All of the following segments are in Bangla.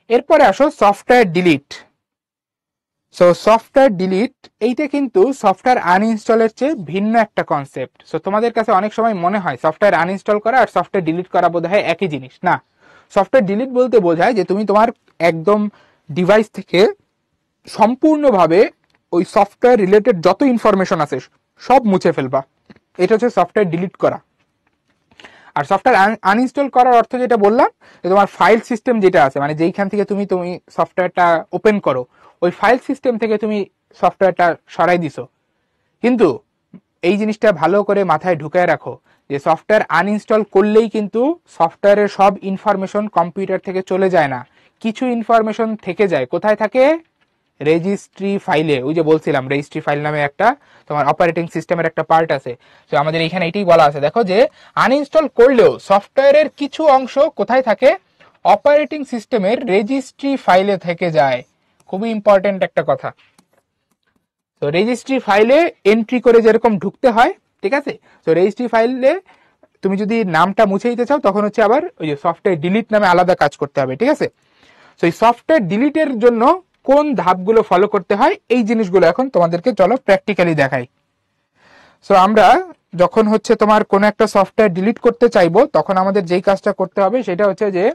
এরপরে আসো software delete. So software delete এইটা কিন্তু সফটওয়্যার আনইনস্টলের চেয়ে ভিন্ন একটা কনসেপ্ট। সো তোমাদের কাছে অনেক সময় মনে হয় সফটওয়্যার আনইনস্টল করা আর সফটওয়্যার ডিলিট করা বোধহয় একই জিনিস। না, সফটওয়্যার ডিলিট বলতে বোঝায় যে তুমি তোমার একদম ডিভাইস থেকে সম্পূর্ণভাবে ওই সফটওয়্যার রিলেটেড যত ইনফরমেশন আছে সব মুছে ফেলবা, এটা হচ্ছে সফটওয়্যার ডিলিট করা। আর সফটওয়্যার আনইনস্টল করার অর্থ যেটা বললাম, যে তোমার ফাইল সিস্টেম যেটা আছে, মানে যেইখান থেকে তুমি সফটওয়্যারটা ওপেন করো ওই ফাইল সিস্টেম থেকে তুমি সফটওয়্যারটা সরাই দিছো। কিন্তু এই জিনিসটা ভালো করে মাথায় ঢুকায় রাখো যে সফটওয়্যার আনইনস্টল করলেই কিন্তু সফটওয়্যারের সব ইনফরমেশন কম্পিউটার থেকে চলে যায় না, কিছু ইনফরমেশন থেকে যায়। কোথায় থাকে? রেজিস্ট্রি ফাইলে। ওই যে বলছিলাম রেজিস্ট্রি ফাইল নামে একটা তোমার অপারেটিং সিস্টেমের একটা পার্ট আছে। তো আমাদের এখানে এটাই বলা আছে, দেখো যে আনইনস্টল করলেও সফটওয়্যারের কিছু অংশ কোথায় থাকে? অপারেটিং সিস্টেমের রেজিস্ট্রি ফাইলে থেকে যায়। খুবই ইম্পর্টেন্ট একটা কথা। তো রেজিস্ট্রি ফাইলে এন্ট্রি করে যেরকম ঢুকতে হয়, ঠিক আছে, তো রেজিস্ট্রি ফাইলে তুমি যদি নামটা মুছে দিতে চাও তখন হচ্ছে আবার ওই যে সফটওয়্যার ডিলিট নামে আলাদা কাজ করতে হবে, ঠিক আছে। তো এই সফটওয়্যার ডিলিটের জন্য কোন ধাপগুলো ফলো করতে হয় এই জিনিসগুলো এখন তোমাদেরকে চলো প্র্যাকটিক্যালি দেখাই। সো আমরা যখন হচ্ছে তোমার কোনো একটা সফটওয়্যার ডিলিট করতে চাইবো তখন আমাদের যেই কাজটা করতে হবে সেটা হচ্ছে যে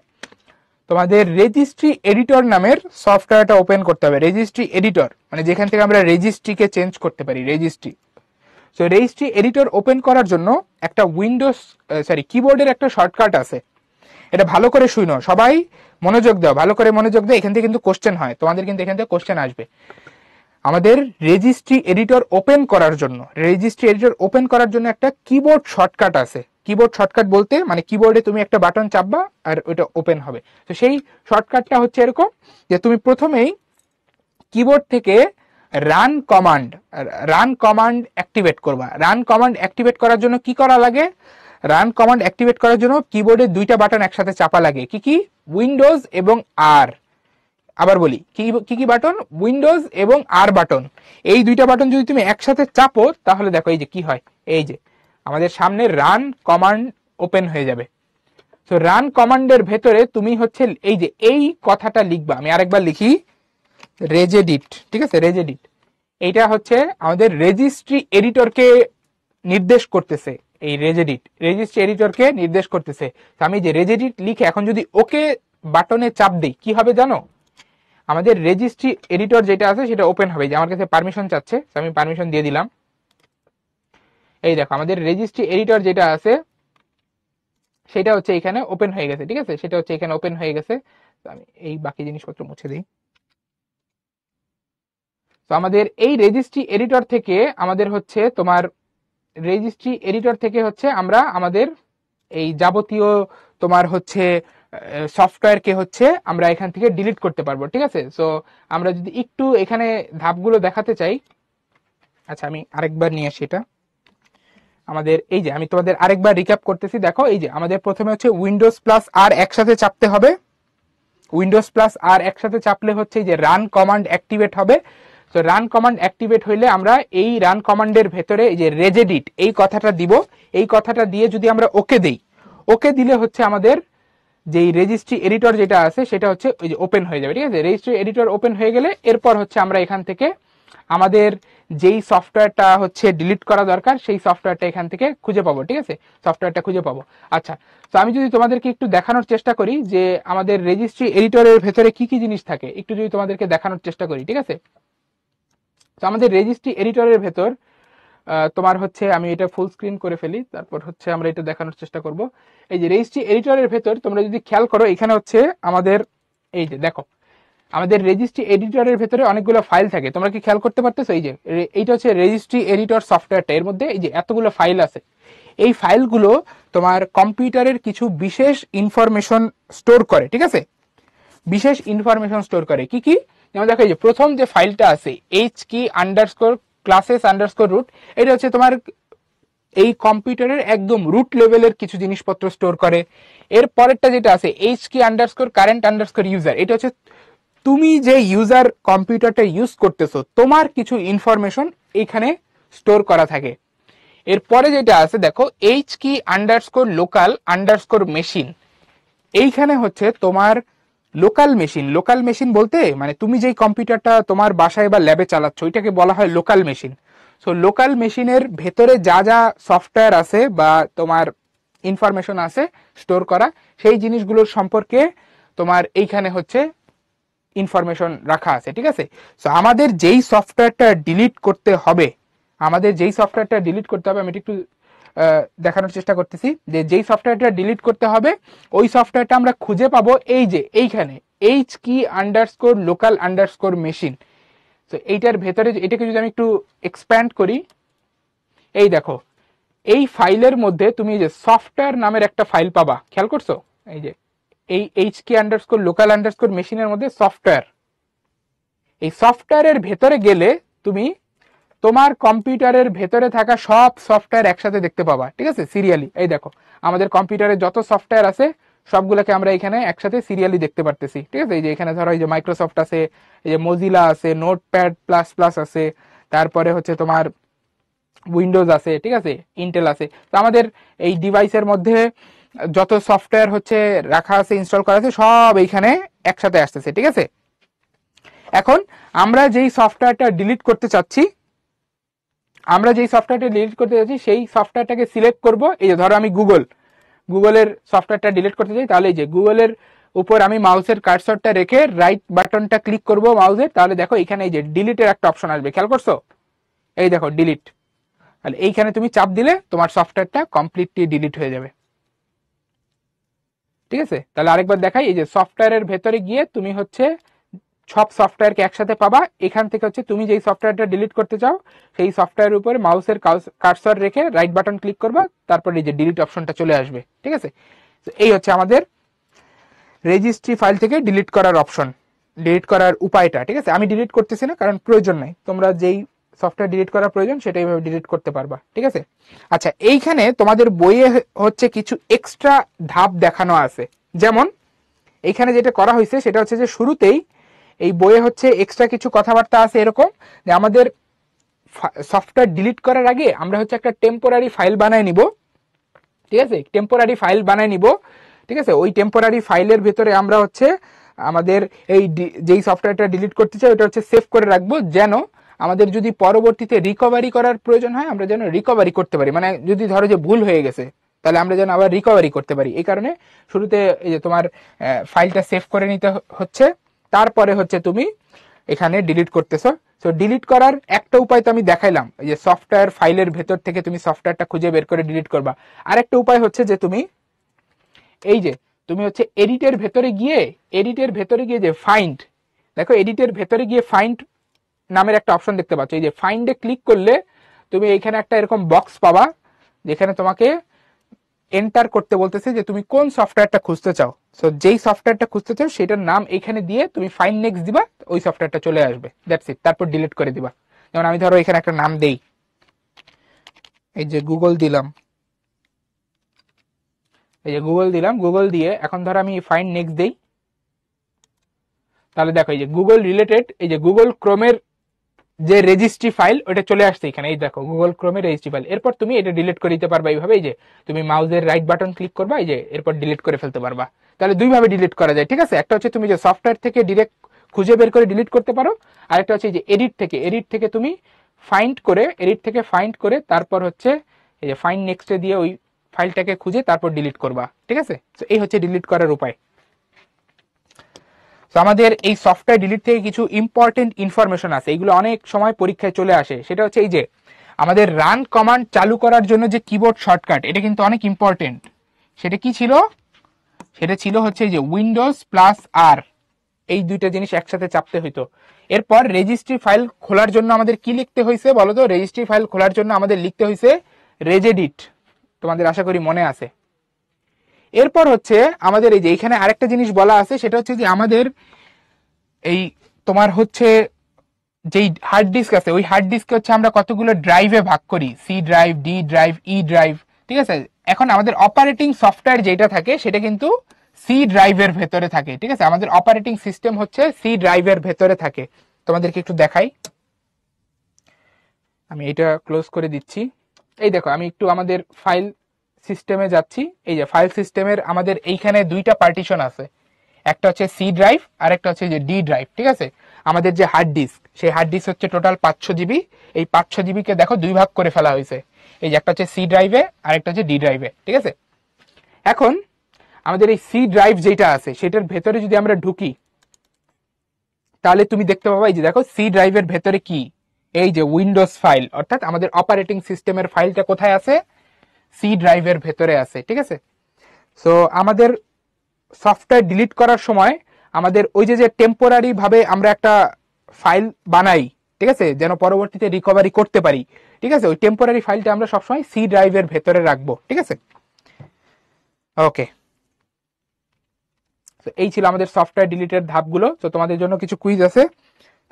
তোমাদের রেজিস্ট্রি এডিটর নামের সফটওয়্যারটা ওপেন করতে হবে। রেজিস্ট্রি এডিটর মানে যেখান থেকে আমরা রেজিস্ট্রিকে চেঞ্জ করতে পারি, registry. So registry editor open করার জন্য একটা কিবোর্ডের একটা শর্টকাট আছে। এটা ভালো করে শুনো, সবাই মনোযোগ দাও, ভালো করে মনোযোগ দাও, এখান থেকে কিন্তু কোশ্চেন হয়, তোমাদের কিন্তু এখান থেকে কোশ্চেন আসবে। আমাদের রেজিস্ট্রি এডিটর ওপেন করার জন্য একটা কিবোর্ড শর্টকাট আছে। কিবোর্ড শর্টকাট বলতে মানে কিবোর্ডে তুমি একটা বাটন চাপবা আর ওটা ওপেন হবে। তো সেই শর্টকাটটা হচ্ছে এরকম যে তুমি প্রথমেই কিবোর্ড থেকে রান কমান্ড অ্যাক্টিভেট করবা। রান কমান্ড অ্যাক্টিভেট করার জন্য কি করা লাগে? রান কমান্ড অ্যাক্টিভেট করার জন্য কিবোর্ডে দুইটা বাটন একসাথে চাপা লাগে। কি কি? উইন্ডোজ এবং আর। আবার বলি, কি কি বাটন? উইন্ডোজ এবং আর বাটন। এই দুইটা বাটন যদি তুমি একসাথে চাপো তাহলে দেখো এই যে কি হয়, এই যে আমাদের সামনে রান কমান্ড ওপেন হয়ে যাবে। তো রান কমান্ডের ভেতরে তুমি হচ্ছে এই যে এই কথাটা লিখবা। আমি আরেকবার লিখি, রেজেডিট, ঠিক আছে, রেজেডিট। এইটা হচ্ছে আমাদের রেজিস্ট্রি এডিটরকে নির্দেশ করতেছে। এই রেজিস্ট্রি এডিটরকে নির্দেশ করতেছে। তো আমি যে রেজেডিট লিখে এখন যদি ওকে বাটনে চাপ দিই কি হবে জানো? আমাদের রেজিস্ট্রি এডিটর যেটা আছে সেটা ওপেন হবে। যে আমার কাছে পারমিশন চাচ্ছে, আমি পারমিশন দিয়ে দিলাম। এই দেখো আমাদের রেজিস্ট্রি এডিটর যেটা আছে সেটা হচ্ছে এখানে ওপেন হয়ে গেছে, ঠিক আছে, সেটা হচ্ছে এখানে ওপেন হয়ে গেছে। আমি এই বাকি জিনিসপত্র মুছে দিই। তো আমাদের এই রেজিস্ট্রি এডিটর থেকে আমরা আমাদের এই যাবতীয় তোমার হচ্ছে সফটওয়্যারকে হচ্ছে আমরা এখান থেকে ডিলিট করতে পারবো, ঠিক আছে। সো আমরা যদি একটু এখানে ধাপগুলো দেখাতে চাই, আচ্ছা আমি আরেকবার নিয়ে আসি এটা। আমাদের এই যে আমি তোমাদের আরেকবার রিক্যাপ করতেছি, দেখো এই যে আমাদের প্রথমে হচ্ছে উইন্ডোজ প্লাস আর একসাথে চাপতে হবে। উইন্ডোজ প্লাস আর একসাথে চাপলে হচ্ছে যে রান কমান্ড অ্যাক্টিভেট হবে। তো রান কমান্ড অ্যাক্টিভেট হইলে আমরা এই রান কমান্ডের ভেতরে এই যে রেজেডিট এই কথাটা দিব। এই কথাটা দিয়ে যদি আমরা ওকে দেই, ওকে দিলে হচ্ছে আমাদের যেই রেজিস্ট্রি এডিটর যেটা আছে সেটা হচ্ছে ওই যে ওপেন হয়ে যাবে, ঠিক আছে। রেজিস্ট্রি এডিটর ওপেন হয়ে গেলে এরপর হচ্ছে আমরা এখান থেকে আমাদের যেই সফটওয়্যারটা হচ্ছে ডিলিট করা দরকার সেই সফটওয়্যারটা এখান থেকে খুঁজে পাবো, ঠিক আছে, সফটওয়্যারটা খুঁজে পাবো। আচ্ছা, তো আমি যদি তোমাদেরকে একটু দেখানোর চেষ্টা করি যে আমাদের রেজিস্ট্রি এডিটরের ভেতরে কি কি জিনিস থাকে, একটু যদি তোমাদেরকে দেখানোর চেষ্টা করি, ঠিক আছে। তো আমাদের রেজিস্ট্রি এডিটরের ভেতর তোমার হচ্ছে আমি এটা ফুল স্ক্রিন করে ফেলি, তারপর হচ্ছে আমরা এটা দেখানোর চেষ্টা করব। এই যে রেজিস্ট্রি এডিটরের ভেতর তোমরা যদি খেয়াল করো এখানে হচ্ছে আমাদের এই যে দেখো আমাদের রেজিস্ট্রি এডিটরের ভেতরে অনেকগুলো ফাইল থাকে। তোমরা কি খেয়াল করতে পারতেছো? এই যে এইটা হচ্ছে রেজিস্ট্রি এডিটর সফটওয়্যারটা, এর মধ্যে এই যে এতগুলো ফাইল আছে। এই ফাইলগুলো তোমার কম্পিউটারের কিছু বিশেষ ইনফরমেশন স্টোর করে, ঠিক আছে, বিশেষ ইনফরমেশন স্টোর করে। কি কি? যেমন দেখো এই যে প্রথম যে ফাইলটা আছে h_key_classes_root, এটা হচ্ছে তোমার এই কম্পিউটারের একদম রুট লেভেলের কিছু জিনিসপত্র স্টোর করে। এর পরেরটা যেটা আছে h_key_current_user, এটা হচ্ছে তুমি যে ইউজার কম্পিউটারটা ইউজ করতেছো তোমার কিছু ইনফরমেশন এখানে স্টোর করা থাকে। এরপরে যেটা আছে দেখো h_key_local_machine, এইখানে হচ্ছে তোমার লোকাল মেশিন বলতে মানে তুমি যেই কম্পিউটারটা তোমার বাসায় বা ল্যাবে চালাচ্ছ ওইটাকে বলা হয় লোকাল মেশিন। সো লোকাল মেশিনের ভেতরে যা যা সফটওয়্যার আছে বা তোমার ইনফরমেশন আছে স্টোর করা, সেই জিনিসগুলোর সম্পর্কে তোমার এইখানে হচ্ছে ইনফরমেশন রাখা আছে, ঠিক আছে। সো আমাদের যেই সফটওয়্যারটা ডিলিট করতে হবে, আমি একটু দেখানোর চেষ্টা করতেছি যে যেই সফটওয়্যারটা ডিলিট করতে হবে ওই সফটওয়্যারটা আমরা খুঁজে পাবো এই যে এইখানে HKey_local_machine। তো এইটার ভেতরে এটাকে যদি আমি একটু এক্সপ্যান্ড করি, এই দেখো এই ফাইলের মধ্যে তুমি যে সফটওয়্যার নামের একটা ফাইল পাবা, খেয়াল করছো? এই যে এই HK_local_machine এর মধ্যে সফটওয়্যার, এই সফটওয়্যারের ভেতরে গেলে তুমি তোমার কম্পিউটারের ভেতরে থাকা সব সফটওয়্যার একসাথে দেখতে পাবা, ঠিক আছে, সিরিয়ালি। এই দেখো আমাদের কম্পিউটারে যত সফটওয়্যার আছে সবগুলোকে আমরা এখানে একসাথে সিরিয়ালি দেখতে পারতেছি, ঠিক আছে। এই যে এখানে ধরো এই যে মাইক্রোসফট আছে, এই যে মজিলা আছে, নোটপ্যাড প্লাস প্লাস আছে, তারপরে হচ্ছে তোমার উইন্ডোজ আছে, ঠিক আছে, ইন্টেল আছে। তো আমাদের এই ডিভাইসের মধ্যে যত সফটওয়্যার হচ্ছে রাখা আছে, ইনস্টল করা আছে, সব এইখানে একসাথে আসতেছে, ঠিক আছে। এখন আমরা যেই সফটওয়্যারটা ডিলিট করতে চাচ্ছি সেই সফটওয়্যারটাকে সিলেক্ট করব। এই যে ধরো আমি গুগলের সফটওয়্যারটা ডিলিট করতে চাই, তাহলে এই যে গুগলের উপর আমি মাউসের কার্সরটা রেখে রাইট বাটনটা ক্লিক করব মাউসের, তাহলে দেখো এখানে এই যে ডিলিটের একটা অপশন আসবে, খেয়াল করছো? এই দেখো ডিলিট, তাহলে এইখানে তুমি চাপ দিলে তোমার সফটওয়্যারটা কমপ্লিটলি ডিলিট হয়ে যাবে, ঠিক আছে। তাহলে আরেকবার দেখাই, এই যে সফটওয়্যারের ভেতরে গিয়ে তুমি হচ্ছে সব সফটওয়্যারকে একসাথে পাবা। এখান থেকে হচ্ছে তুমি যেই সফটওয়্যারটা ডিলিট করতে চাও সেই সফটওয়্যারের উপরে মাউসের কার্সর রেখে রাইট বাটন ক্লিক করবা, তারপর এই যে ডিলিট অপশনটা চলে আসবে, ঠিক আছে। এই হচ্ছে আমাদের রেজিস্ট্রি ফাইল থেকে ডিলিট করার অপশন, ডিলিট করার উপায়টা, ঠিক আছে। আমি ডিলিট করতেছি না কারণ প্রয়োজন নাই, তোমরা যেই সফটওয়্যার ডিলিট করার প্রয়োজন সেটা এইভাবে ডিলিট করতে পারবা, ঠিক আছে। আচ্ছা, এইখানে তোমাদের বইয়ে হচ্ছে কিছু এক্সট্রা ধাপ দেখানো আছে। যেমন এইখানে যেটা করা হয়েছে সেটা হচ্ছে যে শুরুতেই এই বইয়ে হচ্ছে এক্সট্রা কিছু কথাবার্তা আছে এরকম যে আমাদের সফটওয়্যার ডিলিট করার আগে আমরা হচ্ছে একটা টেম্পোরারি ফাইল বানায় নিব, ঠিক আছে, ঠিক আছে। ওই টেম্পোরারি ফাইলের ভিতরে আমরা হচ্ছে আমাদের এই যেই সফটওয়্যারটা ডিলিট করতে চাই ওটা হচ্ছে সেভ করে রাখবো, যেন আমাদের যদি পরবর্তীতে রিকভারি করার প্রয়োজন হয় আমরা যেন রিকভারি করতে পারি, মানে যদি ধরো যে ভুল হয়ে গেছে তাহলে আমরা যেন আবার রিকভারি করতে পারি। এই কারণে শুরুতে এই যে তোমার ফাইলটা সেভ করে নিতে হচ্ছে, তারপরে হচ্ছে তুমি এখানে ডিলিট করতেছো। তো ডিলিট করার একটা উপায় তো আমি দেখাইলাম, এই যে সফটওয়্যার ফাইলের ভেতর থেকে তুমি সফটওয়্যারটা খুঁজে বের করে ডিলিট করবা। আরেকটা উপায় হচ্ছে যে তুমি হচ্ছে এডিটের ভেতরে গিয়ে যে ফাইন্ড, দেখো এডিটের ভেতরে গিয়ে ফাইন্ড নামের একটা অপশন দেখতে পাচ্ছ। এই যে ফাইন্ডে ক্লিক করলে তুমি এইখানে একটা এরকম বক্স পাবা যেখানে তোমাকে এন্টার করতে বলতেছে যে তুমি কোন সফটওয়্যারটা খুঁজতে চাও। সো যেই সফটওয়্যারটা খুঁজতে চাও সেটার নাম এখানে দিয়ে তুমি ফাইন্ড নেক্সট দিবা, ওই সফটওয়্যারটা চলে আসবে, দ্যাটস ইট। তারপর ডিলিট করে দিবা। যেমন আমি ধরো এখানে একটা নাম দেই, এই যে গুগল দিলাম, গুগল দিয়ে এখন ধরো আমি ফাইন্ড নেক্সট দেই, তাহলে দেখো এই যে গুগল রিলেটেড, এই যে গুগল ক্রোমের যে রেজিস্ট্রি ফাইল ওটা চলে আসছে এখানে, এই দেখো গুগল ক্রোমের রেজিস্ট্রি ফাইল। এরপর তুমি এটা ডিলিট করে দিতে পারবা এইভাবে, এই যে তুমি মাউসের রাইট বাটন ক্লিক করবা, এই যে এরপর ডিলিট করে ফেলতে পারবা। তাহলে দুইভাবে ডিলিট করা যায়, ঠিক আছে। একটা হচ্ছে তুমি যে সফটওয়্যার থেকে ডিরেক্ট খুঁজে বের করে ডিলিট করতে পারো, আরেকটা হচ্ছে যে এডিট থেকে তুমি ফাইন্ড করে তারপর হচ্ছে এই যে ফাইন্ড নেক্সটে দিয়ে ওই ফাইলটাকে খুঁজে তারপর ডিলিট করবা, ঠিক আছে। তো এই হচ্ছে ডিলিট করার উপায়। তো আমাদের এই সফটওয়্যার ডিলিট থেকে কিছু ইম্পর্টেন্ট ইনফরমেশন আছে, এগুলো অনেক সময় পরীক্ষায় চলে আসে। সেটা হচ্ছে এই যে আমাদের রান কমান্ড চালু করার জন্য যে কিবোর্ড শর্টকাট, এটা কিন্তু অনেক ইম্পর্টেন্ট। সেটা কি ছিল? সেটা ছিল হচ্ছে যে উইন্ডোজ প্লাস আর, এই দুইটা জিনিস একসাথে চাপতে হইতো। এরপর রেজিস্ট্রি ফাইল খোলার জন্য আমাদের কি লিখতে হয়েছে বলো তো? রেজিস্ট্রি ফাইল খোলার জন্য আমাদের লিখতে হয়েছে রেজেডিট, তোমাদের আশা করি মনে আছে। এরপর হচ্ছে আমাদের এই যে এখানে আরেকটা জিনিস বলা আছে, সেটা হচ্ছে যে আমাদের এই তোমার হচ্ছে যেই হার্ড ডিস্ক আছে ওই হার্ড ডিস্কে হচ্ছে আমরা কতগুলো ড্রাইভে ভাগ করি, C drive, D drive, E drive, ঠিক আছে। এখন আমাদের অপারেটিং সফটওয়্যার যেটা থাকে সেটা কিন্তু সি ড্রাইভের ভেতরে থাকে, ঠিক আছে। আমাদের অপারেটিং সিস্টেম হচ্ছে সি ড্রাইভের ভেতরে থাকে। তোমাদেরকে একটু দেখাই, আমি এটা ক্লোজ করে দিচ্ছি। এই দেখো আমি একটু আমাদের ফাইল সিস্টেমে যাচ্ছি, এই যে ফাইল সিস্টেমের আমাদের এইখানে দুইটা পার্টিশন আছে, একটা হচ্ছে সি ড্রাইভ আর একটা হচ্ছে যে ডি ড্রাইভ, ঠিক আছে। আমাদের যে হার্ড ডিস্ক, সেই হার্ড ডিস্ক হচ্ছে টোটাল 500 জিবি। এই 500 জিবি কে দেখো দুই ভাগ করে ফেলা হয়েছে, এই যে একটা হচ্ছে সি ড্রাইভে আর একটা হচ্ছে ডি ড্রাইভে, ঠিক আছে। এখন আমাদের এই সি ড্রাইভ যেটা আছে সেটার ভেতরে যদি আমরা ঢুকি, তাহলে তুমি দেখতে পাবা এই যে দেখো সি ড্রাইভের ভেতরে কি, এই যে উইন্ডোজ ফাইল, অর্থাৎ আমাদের অপারেটিং সিস্টেমের ফাইলটা কোথায় আছে, সি ড্রাইভের ভেতরে আছে, ঠিক আছে। সো আমাদের সফটওয়্যার ডিলিট করার সময় আমাদের ওই যে টেম্পোরারি ভাবে আমরা একটা ফাইল বানাই, ঠিক আছে, যেন পরবর্তীতে রিকভারি করতে পারি, ঠিক আছে, ওই টেম্পোরারি ফাইলটা আমরা সবসময় সি ড্রাইভের ভেতরে রাখবো, ঠিক আছে। ওকে, তো এই ছিল আমাদের সফটওয়্যার ডিলিটের ধাপগুলো। তো তোমাদের জন্য কিছু কুইজ আছে,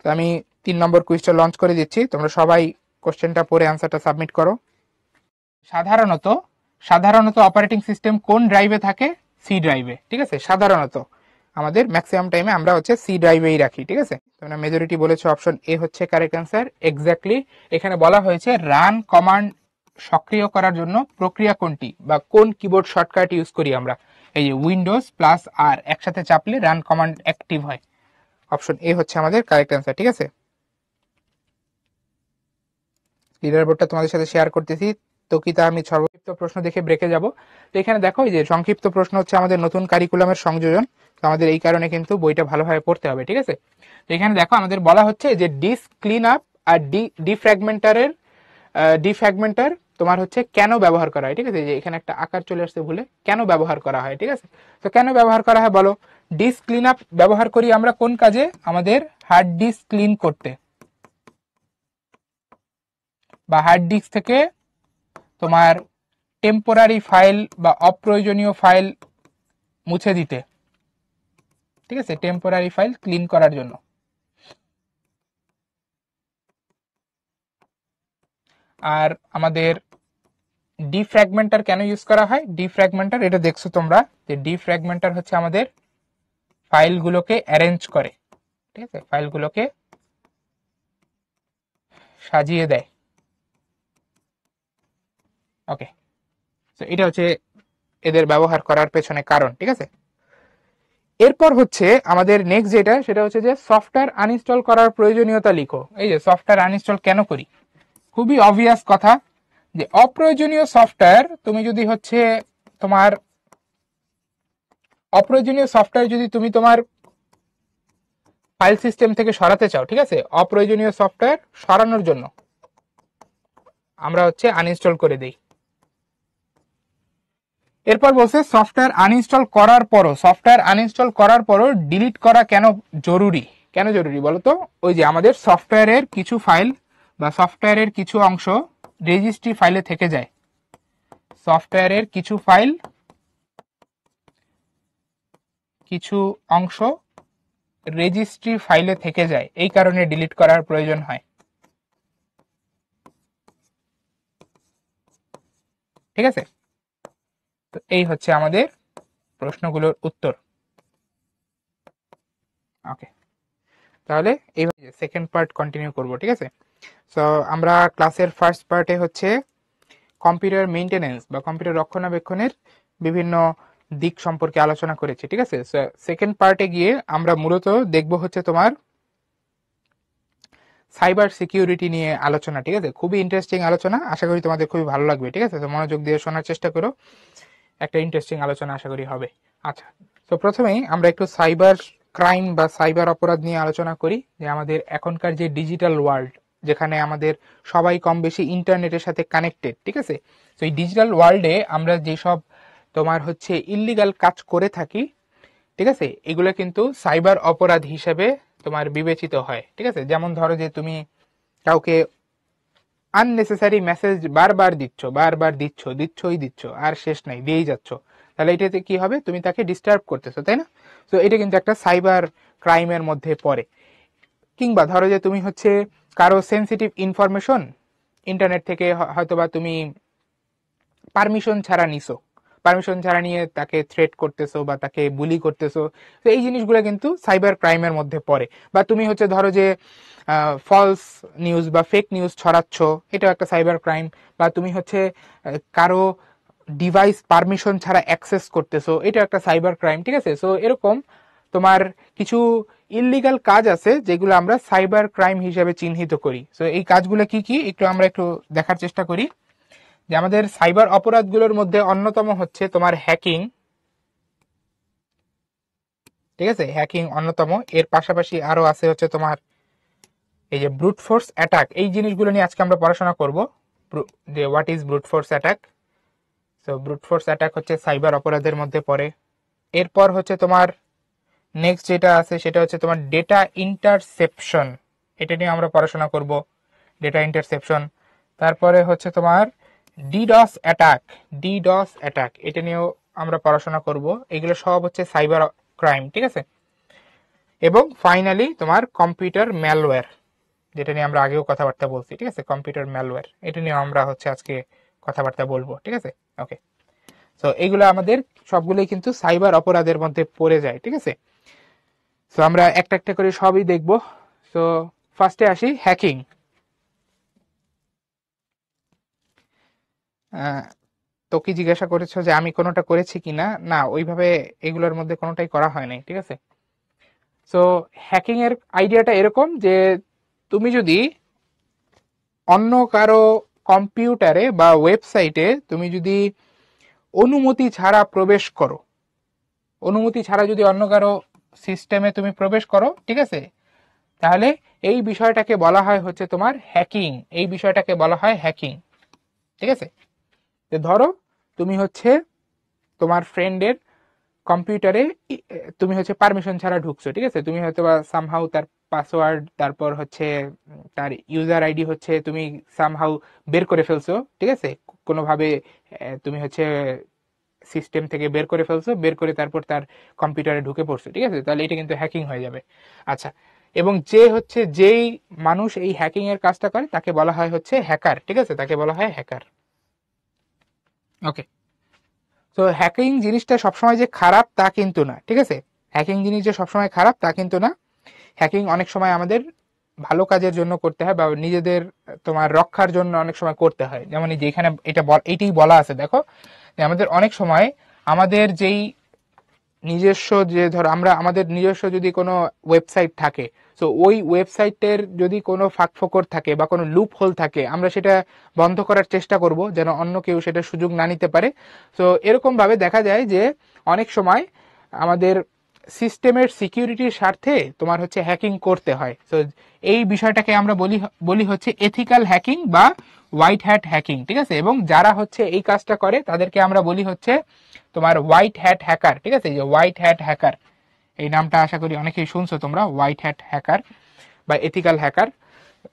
তো আমি 3 নম্বর কুইজটা লঞ্চ করে দিচ্ছি, তোমরা সবাই কোশ্চেনটা পড়ে অ্যান্সারটা সাবমিট করো। সাধারণত সাধারণত অপারেটিং সিস্টেম কোন ড্রাইভে থাকে, সি ড্রাইভে, ঠিক আছে। সাধারণত আমাদের ম্যাক্সিমাম টাইমে আমরা হচ্ছে সি ড্রাইভেই রাখি, ঠিক আছে। তোমরা মেজরিটি বলেছো অপশন এ হচ্ছে কারেক্ট অ্যান্সার। এক্স্যাক্টলি এখানে বলা হয়েছে রান কমান্ড সক্রিয় করার জন্য প্রক্রিয়া কোনটি বা কোন কিবোর্ড শর্টকাট ইউজ করি আমরা, এই যে উইন্ডোজ প্লাস আর একসাথে চাপলে রান কমান্ড অ্যাক্টিভ হয়। অপশন এ হচ্ছে আমাদের কারেক্ট অ্যান্সার, ঠিক আছে। লিডার বোর্ডটা তোমাদের সাথে শেয়ার করতেছি। তো কি তা আমি সংক্ষিপ্ত প্রশ্ন দেখে ব্রেকে যাব। তো এখানে দেখো এই যে সংক্ষিপ্ত প্রশ্ন হচ্ছে আমাদের নতুন কারিকুলামের সংযোজন, তো আমাদের এই কারণে কিন্তু বইটা ভালোভাবে পড়তে হবে, ঠিক আছে। তো এখানে দেখো আমাদের বলা হচ্ছে যে ডিস্ক ক্লিন আপ আর ডিফ্র্যাগমেন্টার তোমার হচ্ছে কেন ব্যবহার করা হয়, ঠিক আছে। যে এখানে একটা আকার চলে আসছে ভুলে, কেন ব্যবহার করা হয়, ঠিক আছে। তো কেন ব্যবহার করা হয় বলো। ডিস্ক ক্লিন আপ ব্যবহার করি আমরা কোন কাজে, আমাদের হার্ড ডিস্ক ক্লিন করতে বা হার্ড ডিস্ক থেকে তোমার টেম্পোরারি ফাইল বা অপ্রয়োজনীয় ফাইল মুছে দিতে, ঠিক আছে, টেম্পোরারি ফাইল ক্লিন করার জন্য। আর আমাদের ডিফ্র্যাগমেন্টার কেন ইউজ করা হয়, ডিফ্র্যাগমেন্টার এটা দেখছো তোমরা যে ডিফ্র্যাগমেন্টার হচ্ছে আমাদের ফাইলগুলোকে অ্যারেঞ্জ করে, ঠিক আছে, ফাইলগুলোকে সাজিয়ে দেয়। ওকে, তো এটা হচ্ছে এদের ব্যবহার করার পেছনে কারণ, ঠিক আছে। এরপর হচ্ছে আমাদের নেক্সট যেটা, সেটা হচ্ছে যে সফটওয়্যার আনইনস্টল করার প্রয়োজনীয়তা লিখো। এই যে সফটওয়্যার আনইনস্টল কেন করি, খুবই অবভিয়াস কথা যে অপ্রয়োজনীয় সফটওয়্যার তুমি যদি হচ্ছে তোমার অপ্রয়োজনীয় সফটওয়্যার যদি তুমি তোমার ফাইল সিস্টেম থেকে সরাতে চাও, ঠিক আছে, অপ্রয়োজনীয় সফটওয়্যার সরানোর জন্য আমরা হচ্ছে আনইনস্টল করে দেই। এরপর বলছে সফটওয়্যার আনইনস্টল করার পরও ডিলিট করা কেন জরুরি, কেন জরুরি বলতো। ওই যে আমাদের সফটওয়্যারের কিছু ফাইল বা সফটওয়্যারের কিছু অংশ রেজিস্ট্রি ফাইলে থেকে যায়, সফটওয়্যারের কিছু অংশ রেজিস্ট্রি ফাইলে থেকে যায়, এই কারণে ডিলিট করার প্রয়োজন হয়, ঠিক আছে। তো এই হচ্ছে আমাদের প্রশ্নগুলোর উত্তর। ওকে, তাহলে এইভাবে সেকেন্ড পার্ট কন্টিনিউ করব, ঠিক আছে। সো আমরা ক্লাসের ফার্স্ট পার্টে হচ্ছে কম্পিউটার মেইনটেনেন্স বা কম্পিউটার রক্ষণাবেক্ষণের বিভিন্ন দিক সম্পর্কে আলোচনা করেছি, ঠিক আছে। সেকেন্ড পার্টে গিয়ে আমরা মূলত দেখব হচ্ছে তোমার সাইবার সিকিউরিটি নিয়ে আলোচনা, ঠিক আছে। খুবই ইন্টারেস্টিং আলোচনা, আশা করি তোমাদের খুবই ভালো লাগবে, ঠিক আছে। তো মনোযোগ দিয়ে শোনার চেষ্টা করো, একটা ইন্টারেস্টিং আলোচনা আশা করি হবে। আচ্ছা, তো প্রথমেই আমরা একটু সাইবার ক্রাইম বা সাইবার অপরাধ নিয়ে আলোচনা করি, যে আমাদের এখনকার যে ডিজিটাল ওয়ার্ল্ড, যেখানে আমাদের সবাই কম বেশি ইন্টারনেটের সাথে কানেক্টেড, ঠিক আছে। তো এই ডিজিটাল ওয়ার্ল্ডে আমরা যেসব তোমার হচ্ছে ইল্লিগাল কাজ করে থাকি, ঠিক আছে, এগুলো কিন্তু সাইবার অপরাধ হিসেবে তোমার বিবেচিত হয়, ঠিক আছে। যেমন ধরো যে তুমি কাউকে আননেসেসারি মেসেজ বারবার দিচ্ছ আর শেষ নাই, দিয়েই যাচ্ছ, তাহলে এটাতে কি হবে, তুমি তাকে ডিস্টার্ব করতেছো, তাই না। তো এটা কিন্তু একটা সাইবার ক্রাইমের মধ্যে পড়ে। কিংবা ধরো যে তুমি হচ্ছে কারো সেন্সিটিভ ইনফরমেশন ইন্টারনেট থেকে হয়তোবা তুমি পারমিশন ছাড়া নিয়ে তাকে থ্রেট করতেছো বা তাকে বুলি করতেছো, তো এই জিনিসগুলো কিন্তু সাইবার ক্রাইমের মধ্যে পড়ে। বা তুমি হচ্ছে ধরো যে ফলস নিউজ বা ফেক নিউজ ছড়াচ্ছ, এটাও একটা সাইবার ক্রাইম। বা তুমি হচ্ছে কারো ডিভাইস পারমিশন ছাড়া অ্যাক্সেস করতেছো, এটা একটা সাইবার ক্রাইম, ঠিক আছে। সো এরকম তোমার কিছু ইললিগাল কাজ আছে যেগুলো আমরা সাইবার ক্রাইম হিসেবে চিহ্নিত করি। তো এই কাজগুলো কি কি আমরা একটু দেখার চেষ্টা করি। যে আমাদের সাইবার অপরাধগুলোর মধ্যে অন্যতম হচ্ছে তোমার হ্যাকিং, ঠিক আছে, হ্যাকিং অন্যতম। এর পাশাপাশি আরো আছে হচ্ছে তোমার এই যে ব্রুট ফোর্স অ্যাটাক। এই জিনিসগুলো নিয়ে আজকে আমরা পড়াশোনা করব, যে what is brute force attack. তো ব্রুট ফোর্স অ্যাটাক হচ্ছে সাইবার অপরাধের মধ্যে পড়ে। এরপর হচ্ছে তোমার নেক্সট যেটা আছে সেটা হচ্ছে তোমার ডেটা ইন্টারসেপশন, এটা নিয়ে আমরা পড়াশোনা করব, ডেটা ইন্টারসেপশন। তারপরে হচ্ছে তোমার ডিডস অ্যাটাক, ডিডস অ্যাটাক এটা নিয়েও আমরা পড়াশোনা করব। এগুলো সব হচ্ছে সাইবার ক্রাইম, ঠিক আছে। এবং ফাইনালি তোমার কম্পিউটার ম্যালওয়্যার, যেটা নিয়ে আমরা আগেও কথাবার্তা বলছি, ঠিক আছে, কম্পিউটার ম্যালওয়্যার এটা নিয়ে আমরা হচ্ছে আজকে কথাবার্তা বলবো, ঠিক আছে। ওকে, তো এইগুলো আমাদের সবগুলোই কিন্তু সাইবার অপরাধের মধ্যে পড়ে যায়, ঠিক আছে। তো আমরা একটা একটা করে সবই দেখবো। তো ফার্স্টে আসি হ্যাকিং। তো কি জিজ্ঞাসা করেছো যে আমি কোনোটা করেছি কিনা? না, ওইভাবে এগুলোর মধ্যে কোনোটাই করা হয় নাই, ঠিক আছে। তো হ্যাকিং এর আইডিয়াটা এরকম যে তুমি যদি অন্য কারো কম্পিউটারে বা ওয়েবসাইটে তুমি যদি অনুমতি ছাড়া প্রবেশ করো, অনুমতি ছাড়া যদি অন্য কারো সিস্টেমে তুমি প্রবেশ করো, ঠিক আছে, তাহলে এই বিষয়টাকে বলা হয় হচ্ছে তোমার হ্যাকিং। এই বিষয়টাকে বলা হয় হ্যাকিং, ঠিক আছে। ধরো তুমি হচ্ছে তোমার ফ্রেন্ডের কম্পিউটারে তুমি হচ্ছে পারমিশন ছাড়া ঢুকছো, ঠিক আছে। তুমি হয়তো বা সামহাউ তার পাসওয়ার্ড, তারপর হচ্ছে তার ইউজার আইডি হচ্ছে তুমি সামহাউ বের করে ফেলছো, ঠিক আছে, কোনোভাবে তুমি হচ্ছে সিস্টেম থেকে বের করে ফেলছো, বের করে তারপর তার কম্পিউটারে ঢুকে পড়ছো, ঠিক আছে। তাহলে এটা কিন্তু হ্যাকিং হয়ে যাবে। আচ্ছা, এবং যেই মানুষ এই হ্যাকিং এর কাজটা করে তাকে বলা হয় হচ্ছে হ্যাকার, ঠিক আছে, তাকে বলা হয় হ্যাকার। ওকে, তো হ্যাকিং জিনিসটা সবসময় যে খারাপ তা কিন্তু না, ঠিক আছে। হ্যাকিং জিনিস যে সবসময় খারাপ তা কিন্তু না। হ্যাকিং অনেক সময় আমাদের ভালো কাজের জন্য করতে হয় বা নিজেদের তোমার রক্ষার জন্য অনেক সময় করতে হয়। যেমন এই যে এখানে এটাই বলা আছে, দেখো যে আমাদের অনেক সময় আমাদের যেই নিজস্ব, যে ধরো আমরা আমাদের নিজস্ব যদি কোনো ওয়েবসাইট থাকে, তো ওই ওয়েবসাইটের যদি কোনো ফাঁকফোকর থাকে বা কোনো লুপ হোল থাকে, আমরা সেটা বন্ধ করার চেষ্টা করব যেন অন্য কেউ সেটা সুযোগ না নিতে পারে। তো এরকম ভাবে দেখা যায় যে অনেক সময় আমাদের সিস্টেমের সিকিউরিটির স্বার্থে তোমার হচ্ছে হ্যাকিং করতে হয়। তো এই বিষয়টাকে আমরা বলি হচ্ছে এথিক্যাল হ্যাকিং বা হোয়াইট হ্যাট হ্যাকিং, ঠিক আছে। এবং যারা হচ্ছে এই কাজটা করে তাদেরকে আমরা বলি হচ্ছে তোমার হোয়াইট হ্যাট হ্যাকার, ঠিক আছে। এই যে হোয়াইট হ্যাট হ্যাকার, এই নামটা আশা করি অনেকেই শুনছো তোমরা, হোয়াইট হ্যাট হ্যাকার বা এথিক্যাল হ্যাকার।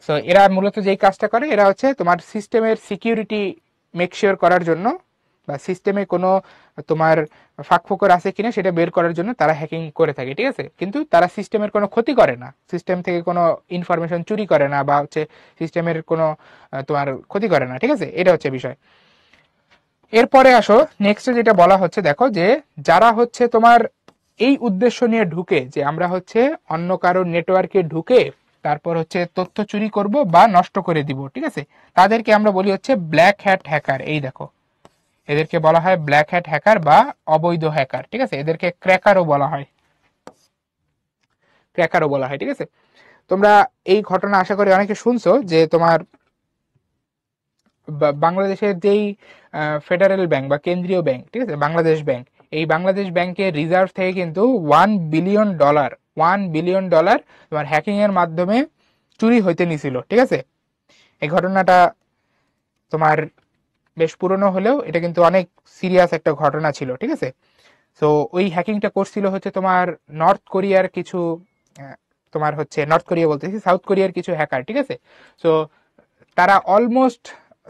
সো এরা মূলত যেই কাজটা করে, এরা হচ্ছে তোমার সিস্টেমের সিকিউরিটি মেকশিওর করার জন্য বা সিস্টেমে কোনো তোমার ফাঁকফোকর আছে কিনা সেটা বের করার জন্য তারা হ্যাকিং করে থাকে, ঠিক আছে। কিন্তু তারা সিস্টেমের কোনো ক্ষতি করে না, সিস্টেম থেকে কোনো ইনফরমেশন চুরি করে না বা হচ্ছে সিস্টেমের কোনো তোমার ক্ষতি করে না, ঠিক আছে। এটা হচ্ছে বিষয়। এরপরে আসো নেক্সট যেটা বলা হচ্ছে, দেখো যে যারা হচ্ছে তোমার এই উদ্দেশ্য নিয়ে ঢুকে যে আমরা হচ্ছে অন্য কারো নেটওয়ার্কে ঢুকে তারপর হচ্ছে তথ্য চুরি করব বা নষ্ট করে দিব, ঠিক আছে, তাদেরকে আমরা বলি হচ্ছে ব্ল্যাক হ্যাট হ্যাকার। এই দেখো, এদেরকে বলা হয় ব্ল্যাক হ্যাট হ্যাকার বা অবৈধ হ্যাকার, ঠিক আছে। এদেরকে ক্র্যাকারও বলা হয়, ক্র্যাকারও বলা হয়, ঠিক আছে। তোমরা এই ঘটনা আশা করি অনেকে শুনছো যে তোমার বাংলাদেশের যেই ফেডারেল ব্যাংক বা কেন্দ্রীয় ব্যাংক, ঠিক আছে, বাংলাদেশ ব্যাংক, এই বাংলাদেশ ব্যাংকের রিজার্ভ থেকে কিন্তু $1 বিলিয়ন তোমার হ্যাকিং এর মাধ্যমে চুরি হইতে নিছিল, ঠিক আছে। এই ঘটনাটা তোমার বেশ পুরনো হলেও এটা কিন্তু অনেক সিরিয়াস একটা ঘটনা ছিল, ঠিক আছে। তো ওই হ্যাকিংটা করছিল হচ্ছে তোমার নর্থ কোরিয়ার কিছু তোমার হচ্ছে নর্থ কোরিয়া বলতেছি, সাউথ কোরিয়ার কিছু হ্যাকার, ঠিক আছে। তো তারা অলমোস্ট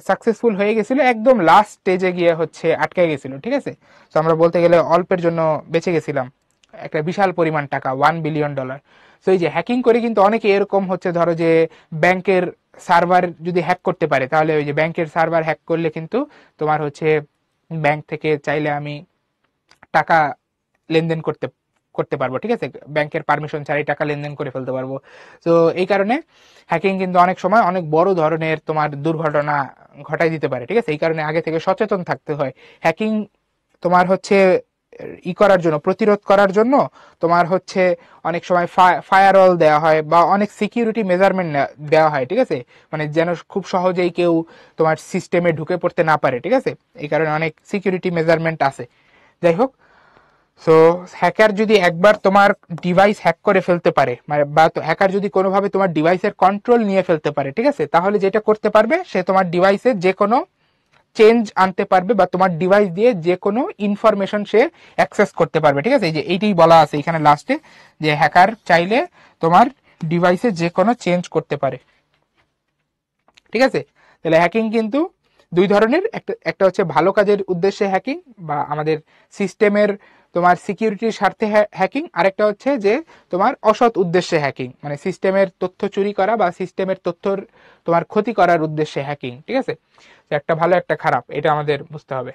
সাকসেসফুল হয়ে গেছিল, একদম লাস্ট স্টেজে গিয়ে হচ্ছে আটকে গেছিল, ঠিক আছে। তো আমরা বলতে গেলে অল্পের জন্য বেঁচে গেছিলাম একটা বিশাল পরিমাণ টাকা, $1 বিলিয়ন। তো এই যে হ্যাকিং করে কিন্তু অনেকে এরকম হচ্ছে, ধরো যে ব্যাংকের সার্ভার যদি হ্যাক করতে পারে, তাহলে ওই যে ব্যাংকের সার্ভার হ্যাক করলে কিন্তু তোমার হচ্ছে ব্যাংক থেকে চাইলে আমি টাকা লেনদেন করতে করতে পারবো, ঠিক আছে, ব্যাংকের পারমিশন ছাড়াই টাকা লেনদেন করে ফেলতে পারবো। তো এই কারণে হ্যাকিং কিন্তু অনেক সময় অনেক বড় ধরনের তোমার দুর্ঘটনা ঘটাই দিতে পারে, ঠিক আছে। এই কারণে আগে থেকে সচেতন থাকতে হয়। হ্যাকিং তোমার হচ্ছে করার জন্য, প্রতিরোধ করার জন্য তোমার হচ্ছে অনেক সময় ফায়ারওয়াল দেওয়া হয় বা অনেক সিকিউরিটি মেজারমেন্ট দেওয়া হয়, ঠিক আছে, মানে যেন খুব সহজেই কেউ তোমার সিস্টেমে ঢুকে পড়তে না পারে, ঠিক আছে, এই কারণে অনেক সিকিউরিটি মেজারমেন্ট আছে। যাই হোক, সো হ্যাকার যদি একবার তোমার ডিভাইস হ্যাক করে ফেলতে পারে, মানে বা হ্যাকার যদি কোনোভাবে তোমার ডিভাইসের কন্ট্রোল নিয়ে ফেলতে পারে, ঠিক আছে, তাহলে যেটা করতে পারবে সে তোমার ডিভাইসে যে কোনো চেঞ্জ আনতে পারবে বা তোমার ডিভাইস দিয়ে যে কোনো ইনফরমেশন সে অ্যাক্সেস করতে পারবে, ঠিক আছে। এই যে এইটাই বলা আছে এখানে লাস্টে, যে হ্যাকার চাইলে তোমার ডিভাইসে যে কোনো চেঞ্জ করতে পারে, ঠিক আছে। তাহলে হ্যাকিং কিন্তু দুই ধরনের, একটা হচ্ছে ভালো কাজের উদ্দেশ্যে হ্যাকিং বা আমাদের সিস্টেমের তোমার সিকিউরিটির স্বার্থে হ্যাকিং, আরেকটা হচ্ছে যে তোমার অসৎ উদ্দেশ্যে হ্যাকিং, মানে সিস্টেমের তথ্য চুরি করা বা সিস্টেমের তথ্যর তোমার ক্ষতি করার উদ্দেশ্যে হ্যাকিং, ঠিক আছে। একটা ভালো একটা খারাপ, এটা আমাদের বুঝতে হবে।